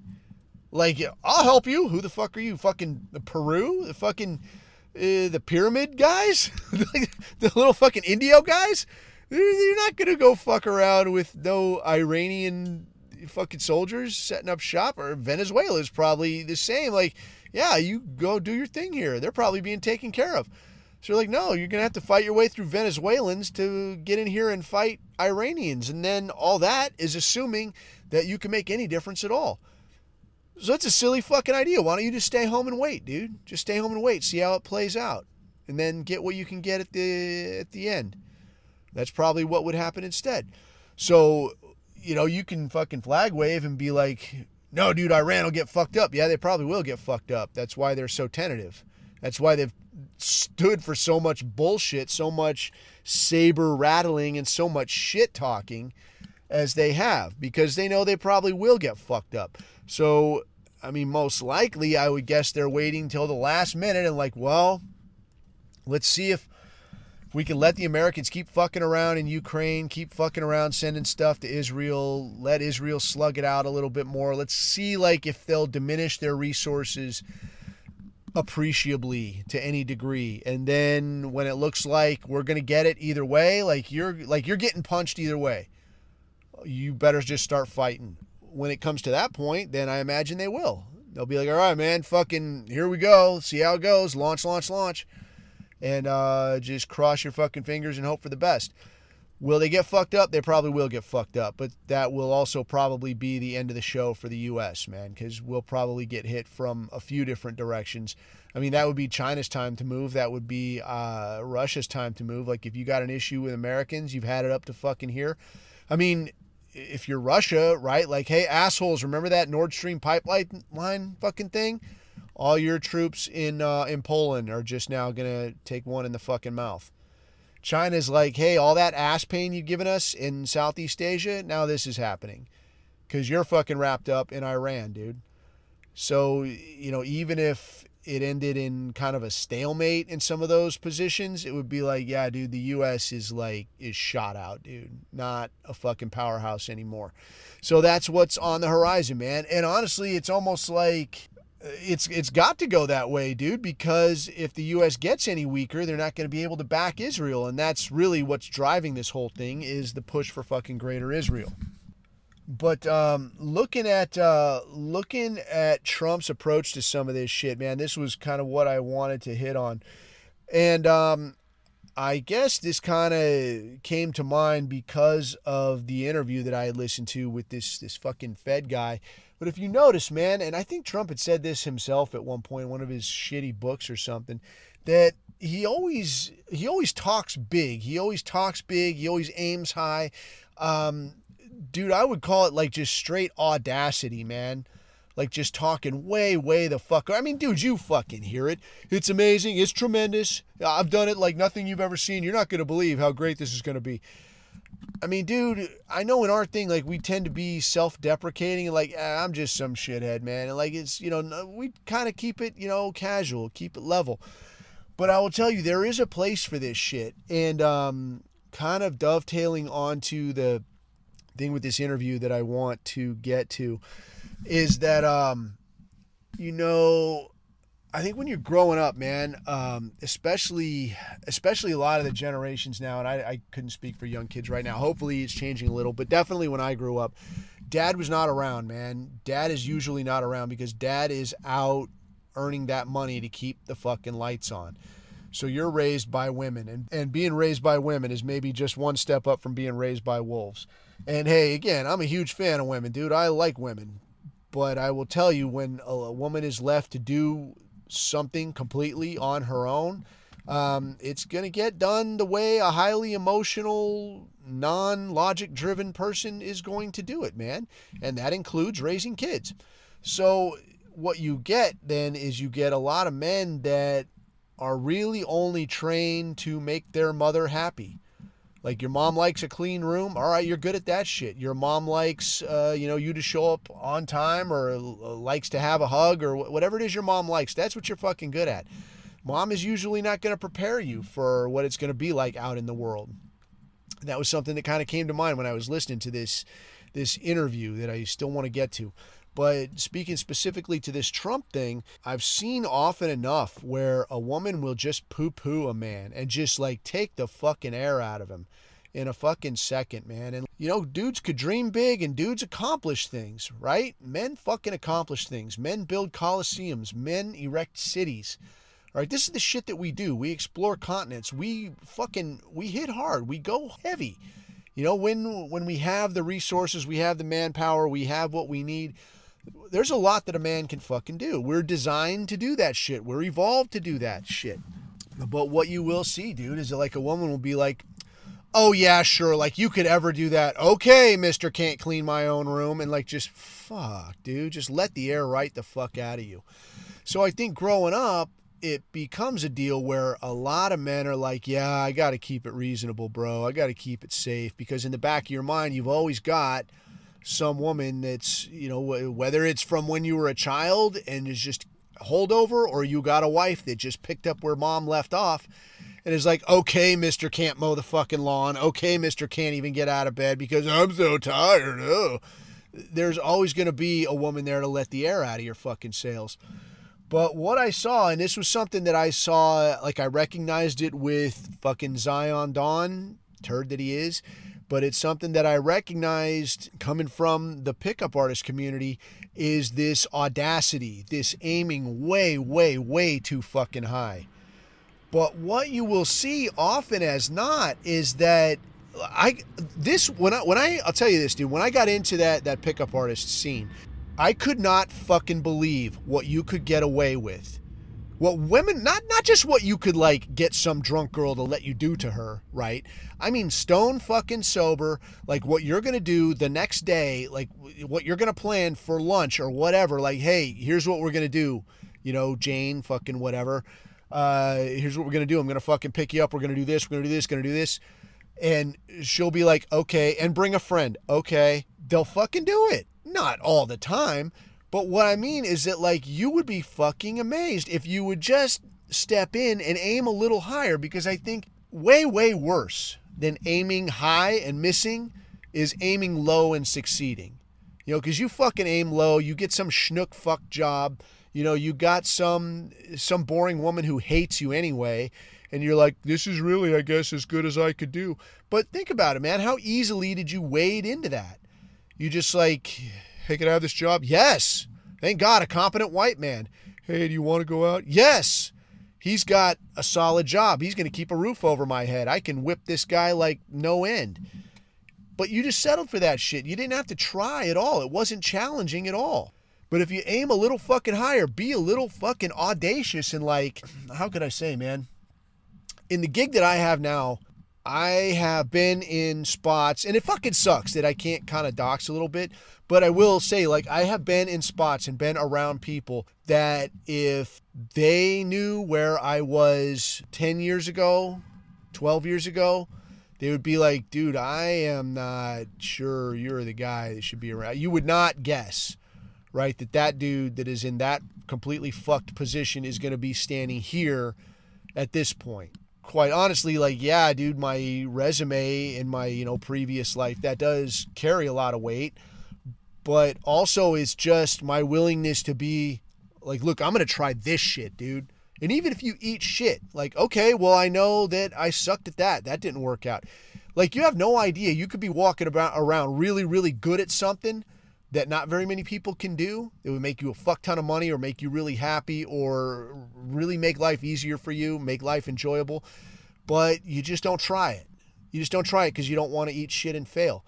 Like, I'll help you. Who the fuck are you? Fucking Peru? The fucking... the pyramid guys, the little fucking Indio guys, you're not going to go fuck around with no Iranian fucking soldiers setting up shop. Or Venezuela is probably the same. Like, yeah, you go do your thing here. They're probably being taken care of. So you're like, no, you're going to have to fight your way through Venezuelans to get in here and fight Iranians. And then all that is assuming that you can make any difference at all. So that's a silly fucking idea. Why don't you just stay home and wait, dude? Just stay home and wait. See how it plays out. And then get what you can get at the end. That's probably what would happen instead. So, you know, you can fucking flag wave and be like, no, dude, Iran will get fucked up. Yeah, they probably will get fucked up. That's why they're so tentative. That's why they've stood for so much bullshit, so much saber rattling, and so much shit talking as they have, because they know they probably will get fucked up. So, I mean, most likely, I would guess they're waiting till the last minute and like, well, let's see if we can let the Americans keep fucking around in Ukraine, keep fucking around sending stuff to Israel, let Israel slug it out a little bit more. Let's see, like, if they'll diminish their resources appreciably to any degree. And then when it looks like we're going to get it either way, like you're getting punched either way, you better just start fighting. When it comes to that point, then I imagine they will. They'll be like, all right, man, fucking here we go. See how it goes. Launch. And just cross your fucking fingers and hope for the best. Will they get fucked up? They probably will get fucked up. But that will also probably be the end of the show for the U.S., man, because we'll probably get hit from a few different directions. I mean, that would be China's time to move. That would be Russia's time to move. Like, if you got an issue with Americans, you've had it up to fucking here. I mean, if you're Russia, right? Like, hey, assholes, remember that Nord Stream pipeline fucking thing? All your troops in Poland are just now going to take one in the fucking mouth. China's like, hey, all that ass pain you've given us in Southeast Asia, now this is happening. Because you're fucking wrapped up in Iran, dude. So, you know, even if it ended in kind of a stalemate in some of those positions, it would be like, yeah, dude, the U.S. is shot out, dude. Not a fucking powerhouse anymore. So that's what's on the horizon, man. And honestly, it's almost like it's got to go that way, dude, because if the U.S. gets any weaker, they're not going to be able to back Israel. And that's really what's driving this whole thing, is the push for fucking greater Israel. But looking at Trump's approach to some of this shit, man, this was kind of what I wanted to hit on. And I guess this kind of came to mind because of the interview that I had listened to with this fucking Fed guy. But if you notice, man, and I think Trump had said this himself at one point in one of his shitty books or something, that he always talks big. He always talks big. He always aims high. Dude, I would call it like just straight audacity, man. Like just talking way the fuck. I mean, dude, you fucking hear it. It's amazing. It's tremendous. I've done it like nothing you've ever seen. You're not going to believe how great this is going to be. I mean, dude, I know in our thing, like, we tend to be self-deprecating and like, I'm just some shithead, man. And like, it's, you know, we kind of keep it, you know, casual, keep it level. But I will tell you, there is a place for this shit. And kind of dovetailing onto the thing with this interview that I want to get to is that, you know, I think when you're growing up, man, especially a lot of the generations now, and I couldn't speak for young kids right now. Hopefully it's changing a little, but definitely when I grew up, dad was not around, man. Dad is usually not around because dad is out earning that money to keep the fucking lights on. So you're raised by women, and being raised by women is maybe just one step up from being raised by wolves. And hey, again, I'm a huge fan of women, dude. I like women. But I will tell you, when a woman is left to do something completely on her own, it's going to get done the way a highly emotional, non-logic driven person is going to do it, man. And that includes raising kids. So what you get then is you get a lot of men that are really only trained to make their mother happy. Like, your mom likes a clean room. All right, you're good at that shit. Your mom likes, you to show up on time, or likes to have a hug, or whatever it is your mom likes. That's what you're fucking good at. Mom is usually not going to prepare you for what it's going to be like out in the world. That was something that kind of came to mind when I was listening to this interview that I still want to get to. But speaking specifically to this Trump thing, I've seen often enough where a woman will just poo-poo a man and just like take the fucking air out of him in a fucking second, man. And, you know, dudes could dream big and dudes accomplish things, right? Men fucking accomplish things. Men build coliseums. Men erect cities. All right, this is the shit that we do. We explore continents. We hit hard. We go heavy. You know, when we have the resources, we have the manpower, we have what we need, there's a lot that a man can fucking do. We're designed to do that shit. We're evolved to do that shit. But what you will see, dude, is that like a woman will be like, oh yeah, sure, like you could ever do that. Okay, Mr. Can't Clean My Own Room. And like, just fuck, dude, just let the air right the fuck out of you. So I think growing up, it becomes a deal where a lot of men are like, yeah, I got to keep it reasonable, bro. I got to keep it safe, because in the back of your mind, you've always got some woman that's, you know, whether it's from when you were a child and is just holdover, or you got a wife that just picked up where mom left off and is like, okay, Mr. Can't mow the fucking lawn. Okay, Mr. Can't even get out of bed because I'm so tired. Oh. There's always going to be a woman there to let the air out of your fucking sails. But what I saw, and this was something that I saw, like I recognized it with fucking Zion Dawn, turd that he is, but it's something that I recognized coming from the pickup artist community, is this audacity, this aiming way, way, way too fucking high. But what you will see often as not is that I'll tell you this, dude, when I got into that pickup artist scene, I could not fucking believe what you could get away with. What women, not just what you could like get some drunk girl to let you do to her, right? I mean, stone fucking sober, like what you're going to do the next day, like what you're going to plan for lunch or whatever. Like, hey, here's what we're going to do. You know, Jane, fucking whatever. Here's what we're going to do. I'm going to fucking pick you up. We're going to do this. We're going to do this. Going to do this. And she'll be like, okay, and bring a friend. Okay. They'll fucking do it. Not all the time. But what I mean is that, like, you would be fucking amazed if you would just step in and aim a little higher, because I think way, way worse than aiming high and missing is aiming low and succeeding. You know, because you fucking aim low, you get some schnook fuck job, you know, you got some boring woman who hates you anyway, and you're like, this is really, I guess, as good as I could do. But think about it, man. How easily did you wade into that? You just like, hey, can I have this job? Yes. Thank God, a competent white man. Hey, do you want to go out? Yes. He's got a solid job. He's going to keep a roof over my head. I can whip this guy like no end. But you just settled for that shit. You didn't have to try at all. It wasn't challenging at all. But if you aim a little fucking higher, be a little fucking audacious and like, how could I say, man? In the gig that I have now, I have been in spots, and it fucking sucks that I can't kind of dox a little bit, but I will say, like, I have been in spots and been around people that if they knew where I was 10 years ago, 12 years ago, they would be like, dude, I am not sure you're the guy that should be around. You would not guess, right, that dude that is in that completely fucked position is going to be standing here at this point. Quite honestly, like, yeah, dude, my resume in my, you know, previous life, that does carry a lot of weight, but also it's just my willingness to be like, look, I'm going to try this shit, dude. And even if you eat shit, like, okay, well, I know that I sucked at that. That didn't work out. Like, you have no idea. You could be walking around really, really good at something that not very many people can do. It would make you a fuck ton of money or make you really happy or really make life easier for you, make life enjoyable. But you just don't try it. You just don't try it because you don't want to eat shit and fail.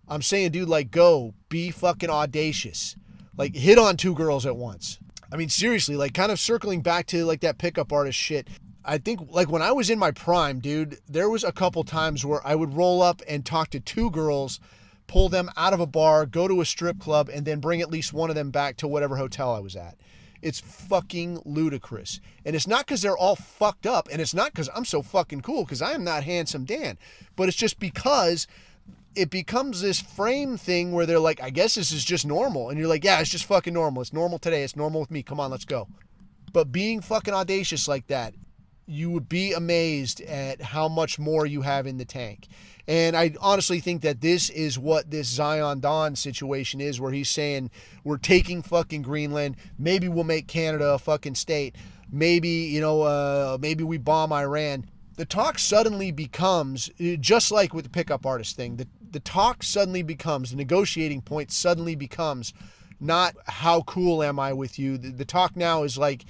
I'm saying, dude, like, go, be fucking audacious. Like, hit on 2 girls at once. I mean, seriously, like, kind of circling back to, like, that pickup artist shit. I think, like, when I was in my prime, dude, there was a couple times where I would roll up and talk to 2 girls, pull them out of a bar, go to a strip club, and then bring at least one of them back to whatever hotel I was at. It's fucking ludicrous. And it's not because they're all fucked up, and it's not because I'm so fucking cool, because I am not Handsome Dan. But it's just because it becomes this frame thing where they're like, I guess this is just normal. And you're like, yeah, it's just fucking normal. It's normal today. It's normal with me. Come on, let's go. But being fucking audacious like that, you would be amazed at how much more you have in the tank. And I honestly think that this is what this Zion Dawn situation is, where he's saying we're taking fucking Greenland. Maybe we'll make Canada a fucking state. Maybe, you know, maybe we bomb Iran. The talk suddenly becomes, just like with the pickup artist thing, the talk suddenly becomes, the negotiating point suddenly becomes not how cool am I with you. The talk now is like,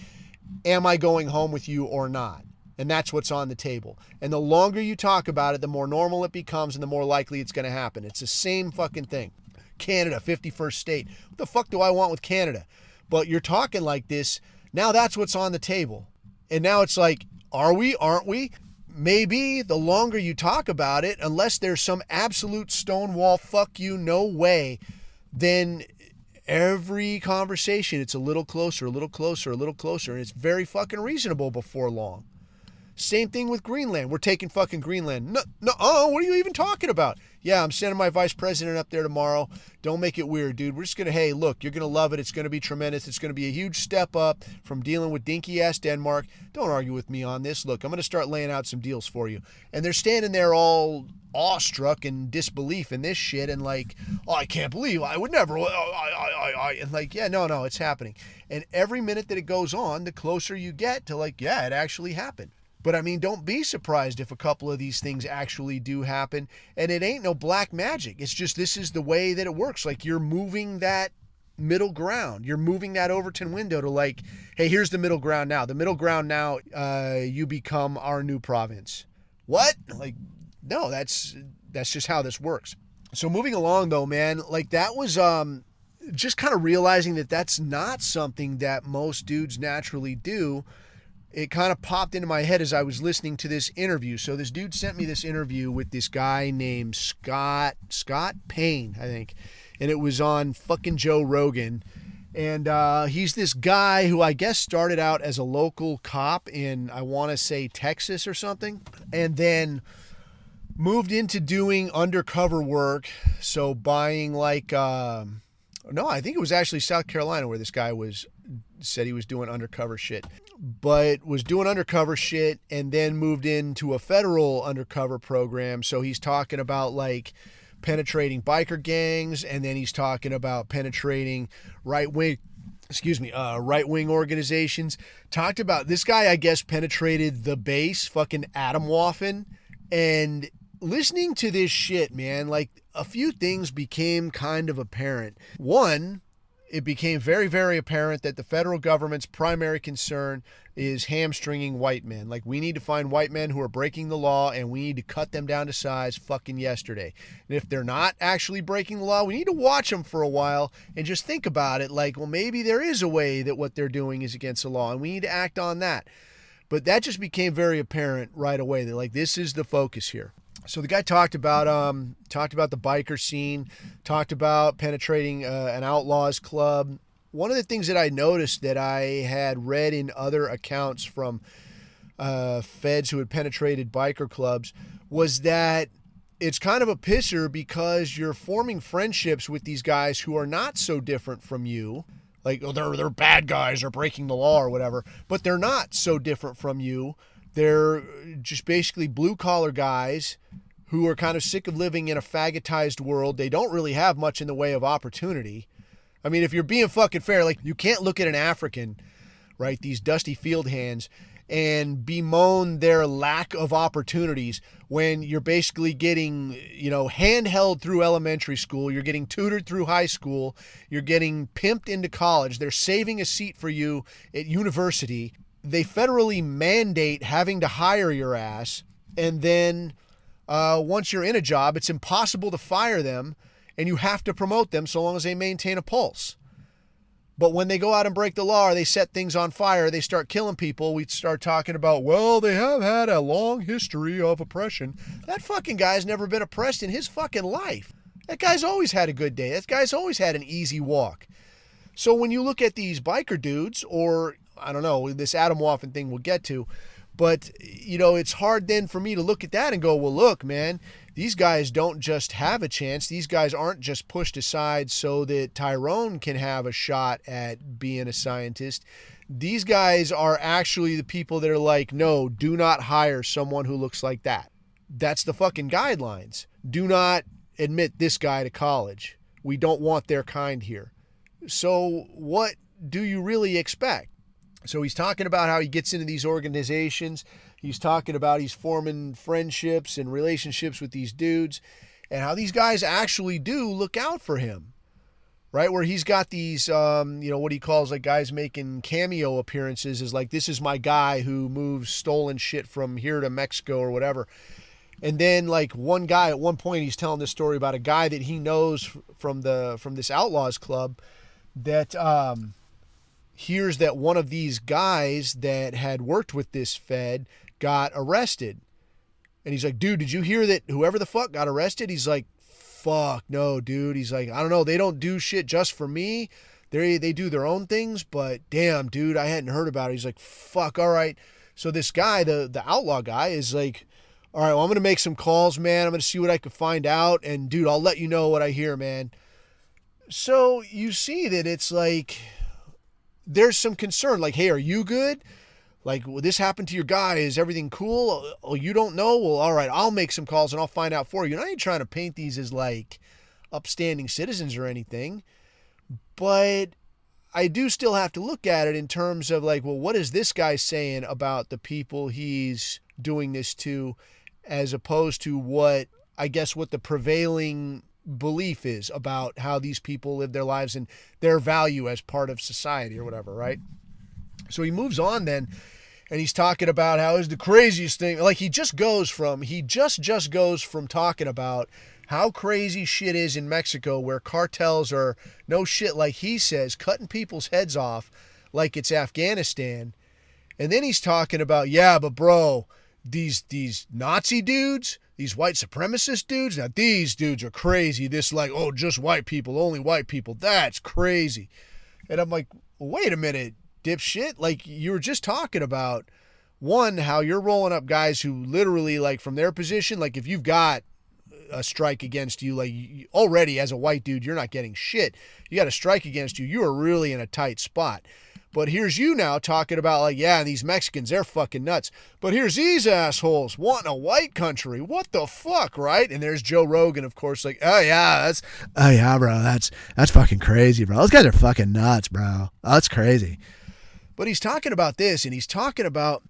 am I going home with you or not? And that's what's on the table. And the longer you talk about it, the more normal it becomes and the more likely it's going to happen. It's the same fucking thing. Canada, 51st state. What the fuck do I want with Canada? But you're talking like this. Now that's what's on the table. And now it's like, are we? Aren't we? maybe the longer you talk about it, unless there's some absolute stonewall, fuck you, no way, then every conversation, it's a little closer, a little closer, a little closer, and it's very fucking reasonable before long. Same thing with Greenland. We're taking fucking Greenland. No, what are you even talking about? Yeah, I'm sending my vice president up there tomorrow. Don't make it weird, dude. We're just going to, hey, look, you're going to love it. It's going to be tremendous. It's going to be a huge step up from dealing with dinky-ass Denmark. Don't argue with me on this. Look, I'm going to start laying out some deals for you. And they're standing there all awestruck and disbelief in this shit and like, oh, I can't believe I would never. And like, yeah, no, it's happening. And every minute that it goes on, the closer you get to like, yeah, it actually happened. But I mean, don't be surprised if a couple of these things actually do happen. And it ain't no black magic. It's just this is the way that it works. Like you're moving that middle ground. You're moving that Overton window to like, hey, here's the middle ground now. The middle ground now, you become our new province. What? Like, no, that's just how this works. So moving along though, man, like that was just kind of realizing that that's not something that most dudes naturally do. It kind of popped into my head as I was listening to this interview. So this dude sent me this interview with this guy named Scott Payne, I think. And it was on fucking Joe Rogan. And he's this guy who I guess started out as a local cop in, I want to say, Texas or something. And then moved into doing undercover work. So buying like, no, I think it was actually South Carolina where this guy said he was doing undercover shit. But was doing undercover shit and then moved into a federal undercover program. So he's talking about like penetrating biker gangs, and then he's talking about penetrating right-wing organizations. Talked about this guy, I guess, penetrated the base, fucking Atomwaffen. And listening to this shit, man, like a few things became kind of apparent. One, it became very, very apparent that the federal government's primary concern is hamstringing white men. Like, we need to find white men who are breaking the law, and we need to cut them down to size fucking yesterday. And if they're not actually breaking the law, we need to watch them for a while and just think about it like, well, maybe there is a way that what they're doing is against the law, and we need to act on that. But that just became very apparent right away that, like, this is the focus here. So the guy talked about the biker scene, talked about penetrating an outlaws club. One of the things that I noticed that I had read in other accounts from feds who had penetrated biker clubs was that it's kind of a pisser because you're forming friendships with these guys who are not so different from you. Like, oh, they're bad guys or breaking the law or whatever, but they're not so different from you. They're just basically blue-collar guys who are kind of sick of living in a faggotized world. They don't really have much in the way of opportunity. I mean, if you're being fucking fair, like, you can't look at an African, right, these dusty field hands, and bemoan their lack of opportunities when you're basically getting, handheld through elementary school, you're getting tutored through high school, you're getting pimped into college, they're saving a seat for you at university. They federally mandate having to hire your ass, and then once you're in a job, it's impossible to fire them, and you have to promote them so long as they maintain a pulse. But when they go out and break the law or they set things on fire, they start killing people, we start talking about, well, they have had a long history of oppression. That fucking guy's never been oppressed in his fucking life. That guy's always had a good day. That guy's always had an easy walk. So when you look at these biker dudes, or I don't know, this Atomwaffen thing we'll get to, but, it's hard then for me to look at that and go, well, look, man, these guys don't just have a chance. These guys aren't just pushed aside so that Tyrone can have a shot at being a scientist. These guys are actually the people that are like, no, do not hire someone who looks like that. That's the fucking guidelines. Do not admit this guy to college. We don't want their kind here. So what do you really expect? So he's talking about how he gets into these organizations. He's talking about he's forming friendships and relationships with these dudes and how these guys actually do look out for him, right? Where he's got these, what he calls like guys making cameo appearances is like, this is my guy who moves stolen shit from here to Mexico or whatever. And then like one guy at one point, he's telling this story about a guy that he knows from this outlaws club that, hears that one of these guys that had worked with this Fed got arrested. And he's like, dude, did you hear that whoever the fuck got arrested? He's like, fuck, no, dude. He's like, I don't know. They don't do shit just for me. They do their own things, but damn, dude, I hadn't heard about it. He's like, fuck, all right. So this guy, the outlaw guy, is like, all right, well, I'm going to make some calls, man. I'm going to see what I can find out. And, dude, I'll let you know what I hear, man. So you see that it's like there's some concern. Like, hey, are you good? Like, will this happen to your guy? Is everything cool? Oh, you don't know? Well, all right, I'll make some calls and I'll find out for you. And I ain't trying to paint these as, like, upstanding citizens or anything. But I do still have to look at it in terms of, like, well, what is this guy saying about the people he's doing this to, as opposed to what the prevailing belief is about how these people live their lives and their value as part of society or whatever, right? So he moves on then, and he's talking about how it's the craziest thing. Like, he just goes from talking about how crazy shit is in Mexico, where cartels are, no shit, like he says, cutting people's heads off like it's Afghanistan. And then he's talking about, yeah, but bro, these Nazi dudes, these white supremacist dudes, now these dudes are crazy. This, like, oh, just white people, only white people, that's crazy. And I'm like, wait a minute, dipshit. Like, you were just talking about, one, how you're rolling up guys who literally, like, from their position, like, if you've got a strike against you, like, already as a white dude, you're not getting shit. You got a strike against you, you are really in a tight spot. But here's you now talking about, like, yeah, these Mexicans, they're fucking nuts. But here's these assholes wanting a white country. What the fuck, right? And there's Joe Rogan, of course, like, oh yeah, bro, that's fucking crazy, bro. Those guys are fucking nuts, bro. Oh, that's crazy. But he's talking about this, and he's talking about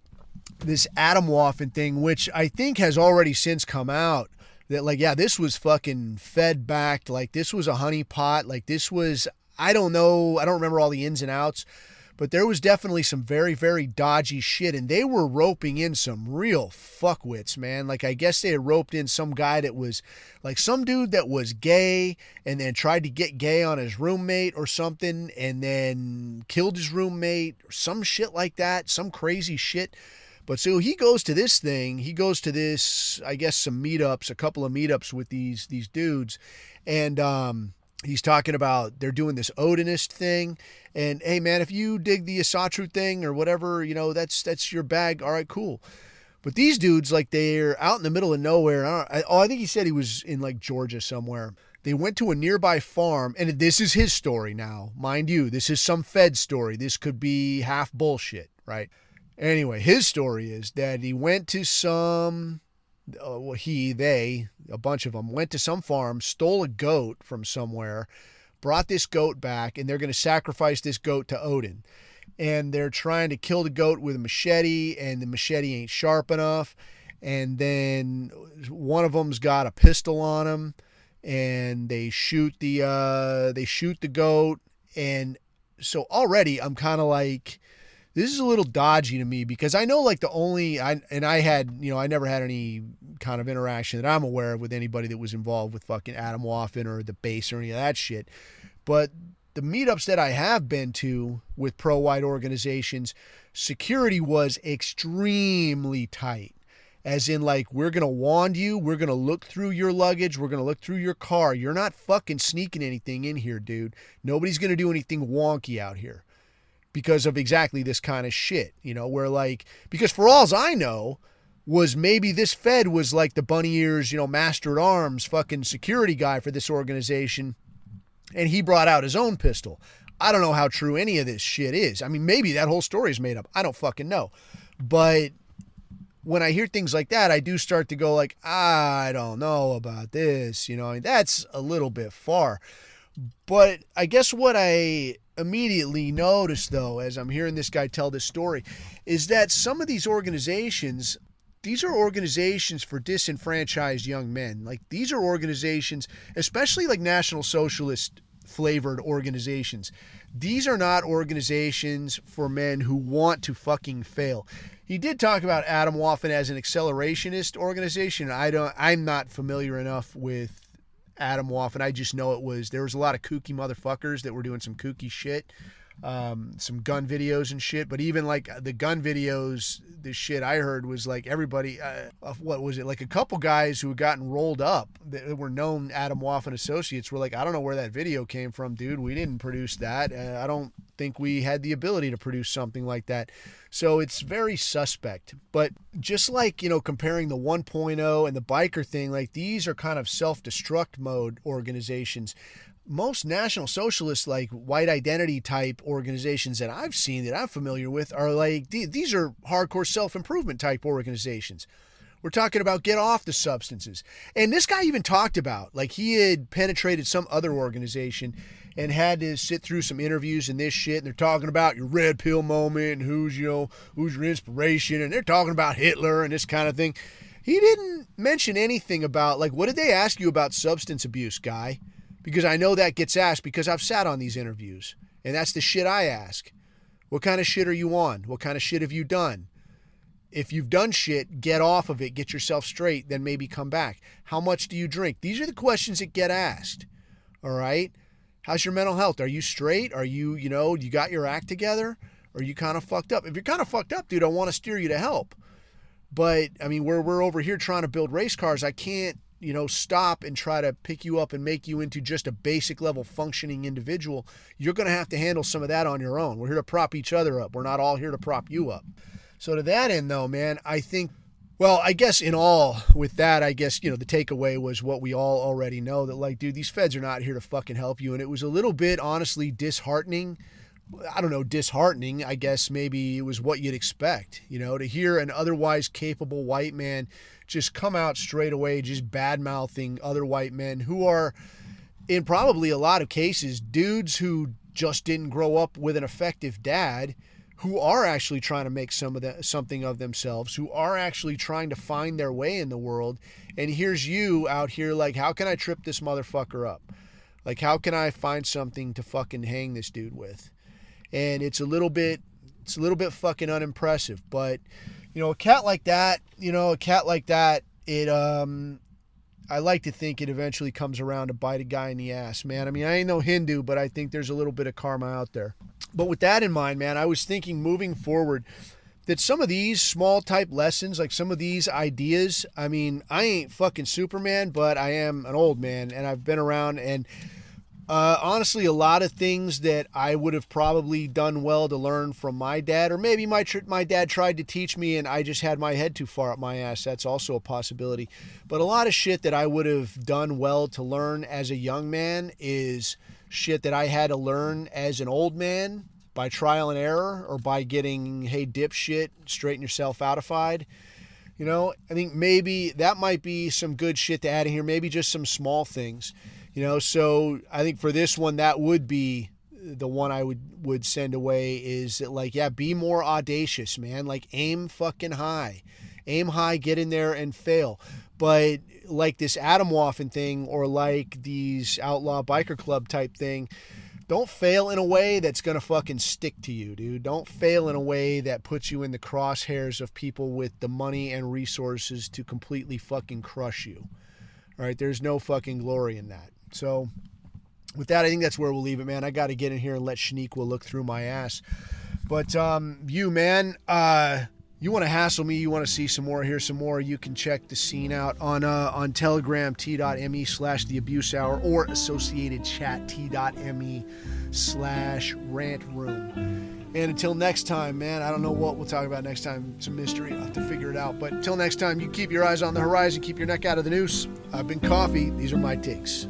this Atomwaffen thing, which I think has already since come out. That, like, yeah, this was fucking Fed-backed. Like, this was a honeypot. Like, this was, I don't know, I don't remember all the ins and outs. But there was definitely some very, very dodgy shit, and they were roping in some real fuckwits, man. Like, I guess they had roped in some guy that was, like, some dude that was gay and then tried to get gay on his roommate or something and then killed his roommate or some shit like that, some crazy shit. But so he goes to this thing, I guess, some meetups, a couple of meetups with these dudes, and he's talking about they're doing this Odinist thing. And, hey, man, if you dig the Asatru thing or whatever, you know, that's your bag. All right, cool. But these dudes, like, they're out in the middle of nowhere. I think he said he was in, like, Georgia somewhere. They went to a nearby farm, and this is his story now. Mind you, this is some Fed story. This could be half bullshit, right? Anyway, his story is that he went to some... they, a bunch of them, went to some farm, stole a goat from somewhere, brought this goat back, and they're going to sacrifice this goat to Odin. And they're trying to kill the goat with a machete, and the machete ain't sharp enough. And then one of them's got a pistol on him, and they shoot the goat. And so already I'm kind of like, this is a little dodgy to me, because I know, like, I never had any kind of interaction that I'm aware of with anybody that was involved with fucking Atomwaffen or the base or any of that shit. But the meetups that I have been to with pro-white organizations, security was extremely tight. As in, like, we're going to wand you, we're going to look through your luggage, we're going to look through your car. You're not fucking sneaking anything in here, dude. Nobody's going to do anything wonky out here. Because of exactly this kind of shit, you know, where, like, because for all I know was maybe this Fed was like the bunny ears, you know, master at arms fucking security guy for this organization, and he brought out his own pistol. I don't know how true any of this shit is. I mean, maybe that whole story is made up. I don't fucking know. But when I hear things like that, I do start to go like, I don't know about this, you know, I mean, that's a little bit far. But I guess what I immediately noticed, though, as I'm hearing this guy tell this story, is that some of these organizations, these are organizations for disenfranchised young men. Like, these are organizations, especially like National Socialist flavored organizations. These are not organizations for men who want to fucking fail. He did talk about Atomwaffen as an accelerationist organization. I'm not familiar enough with Atomwaffen. I just know there was a lot of kooky motherfuckers that were doing some kooky shit. some gun videos and shit. But even like the gun videos, the shit I heard was like everybody, what was it? Like a couple guys who had gotten rolled up that were known Adam Woff and Associates were like, I don't know where that video came from, dude. We didn't produce that. I don't think we had the ability to produce something like that. So it's very suspect. But just like, comparing the 1.0 and the biker thing, like these are kind of self-destruct mode organizations. Most National Socialist, like white identity type organizations that I've seen, that I'm familiar with, are like, these are hardcore self-improvement type organizations. We're talking about get off the substances. And this guy even talked about, like, he had penetrated some other organization and had to sit through some interviews and this shit. And they're talking about your red pill moment and who's your inspiration. And they're talking about Hitler and this kind of thing. He didn't mention anything about, like, what did they ask you about substance abuse, guy? Because I know that gets asked because I've sat on these interviews. And that's the shit I ask. What kind of shit are you on? What kind of shit have you done? If you've done shit, get off of it, get yourself straight, then maybe come back. How much do you drink? These are the questions that get asked. All right? How's your mental health? Are you straight? Are you, you got your act together? Or are you kind of fucked up? If you're kind of fucked up, dude, I want to steer you to help. But, I mean, we're over here trying to build race cars. I can't, stop and try to pick you up and make you into just a basic level functioning individual. You're going to have to handle some of that on your own. We're here to prop each other up. We're not all here to prop you up. So to that end, though, man, I think, well, I guess in all with that, I guess, the takeaway was what we all already know, that like, dude, these feds are not here to fucking help you. And it was a little bit, honestly, disheartening. I don't know, disheartening, I guess maybe it was what you'd expect, to hear an otherwise capable white man just come out straight away, just bad-mouthing other white men who are, in probably a lot of cases, dudes who just didn't grow up with an effective dad, who are actually trying to make something of themselves, who are actually trying to find their way in the world. And here's you out here like, how can I trip this motherfucker up? Like, how can I find something to fucking hang this dude with? And it's a little bit fucking unimpressive. But, a cat like that, it, I like to think it eventually comes around to bite a guy in the ass, man. I mean, I ain't no Hindu, but I think there's a little bit of karma out there. But with that in mind, man, I was thinking moving forward that some of these small type lessons, like some of these ideas, I mean, I ain't fucking Superman, but I am an old man and I've been around, and honestly, a lot of things that I would have probably done well to learn from my dad, or maybe my dad tried to teach me and I just had my head too far up my ass. That's also a possibility. But a lot of shit that I would have done well to learn as a young man is shit that I had to learn as an old man by trial and error, or by getting, hey, dipshit, straighten yourself outified. I think maybe that might be some good shit to add in here. Maybe just some small things. So I think for this one, that would be the one I would send away, is that, like, yeah, be more audacious, man. Like, aim fucking high. Aim high, get in there and fail. But like this Adam Woffen thing, or like these outlaw biker club type thing, don't fail in a way that's going to fucking stick to you, dude. Don't fail in a way that puts you in the crosshairs of people with the money and resources to completely fucking crush you. All right, there's no fucking glory in that. So with that, I think that's where we'll leave it, man. I got to get in here and let Shaniqua look through my ass. But you, man, you want to hassle me, you want to see some more, hear some more, you can check the scene out on Telegram, t.me/theabusehour, or associated chat, t.me/rantroom. And until next time, man, I don't know what we'll talk about next time. It's a mystery. I'll have to figure it out. But until next time, you keep your eyes on the horizon, keep your neck out of the noose. I've been Coffee. These are my takes.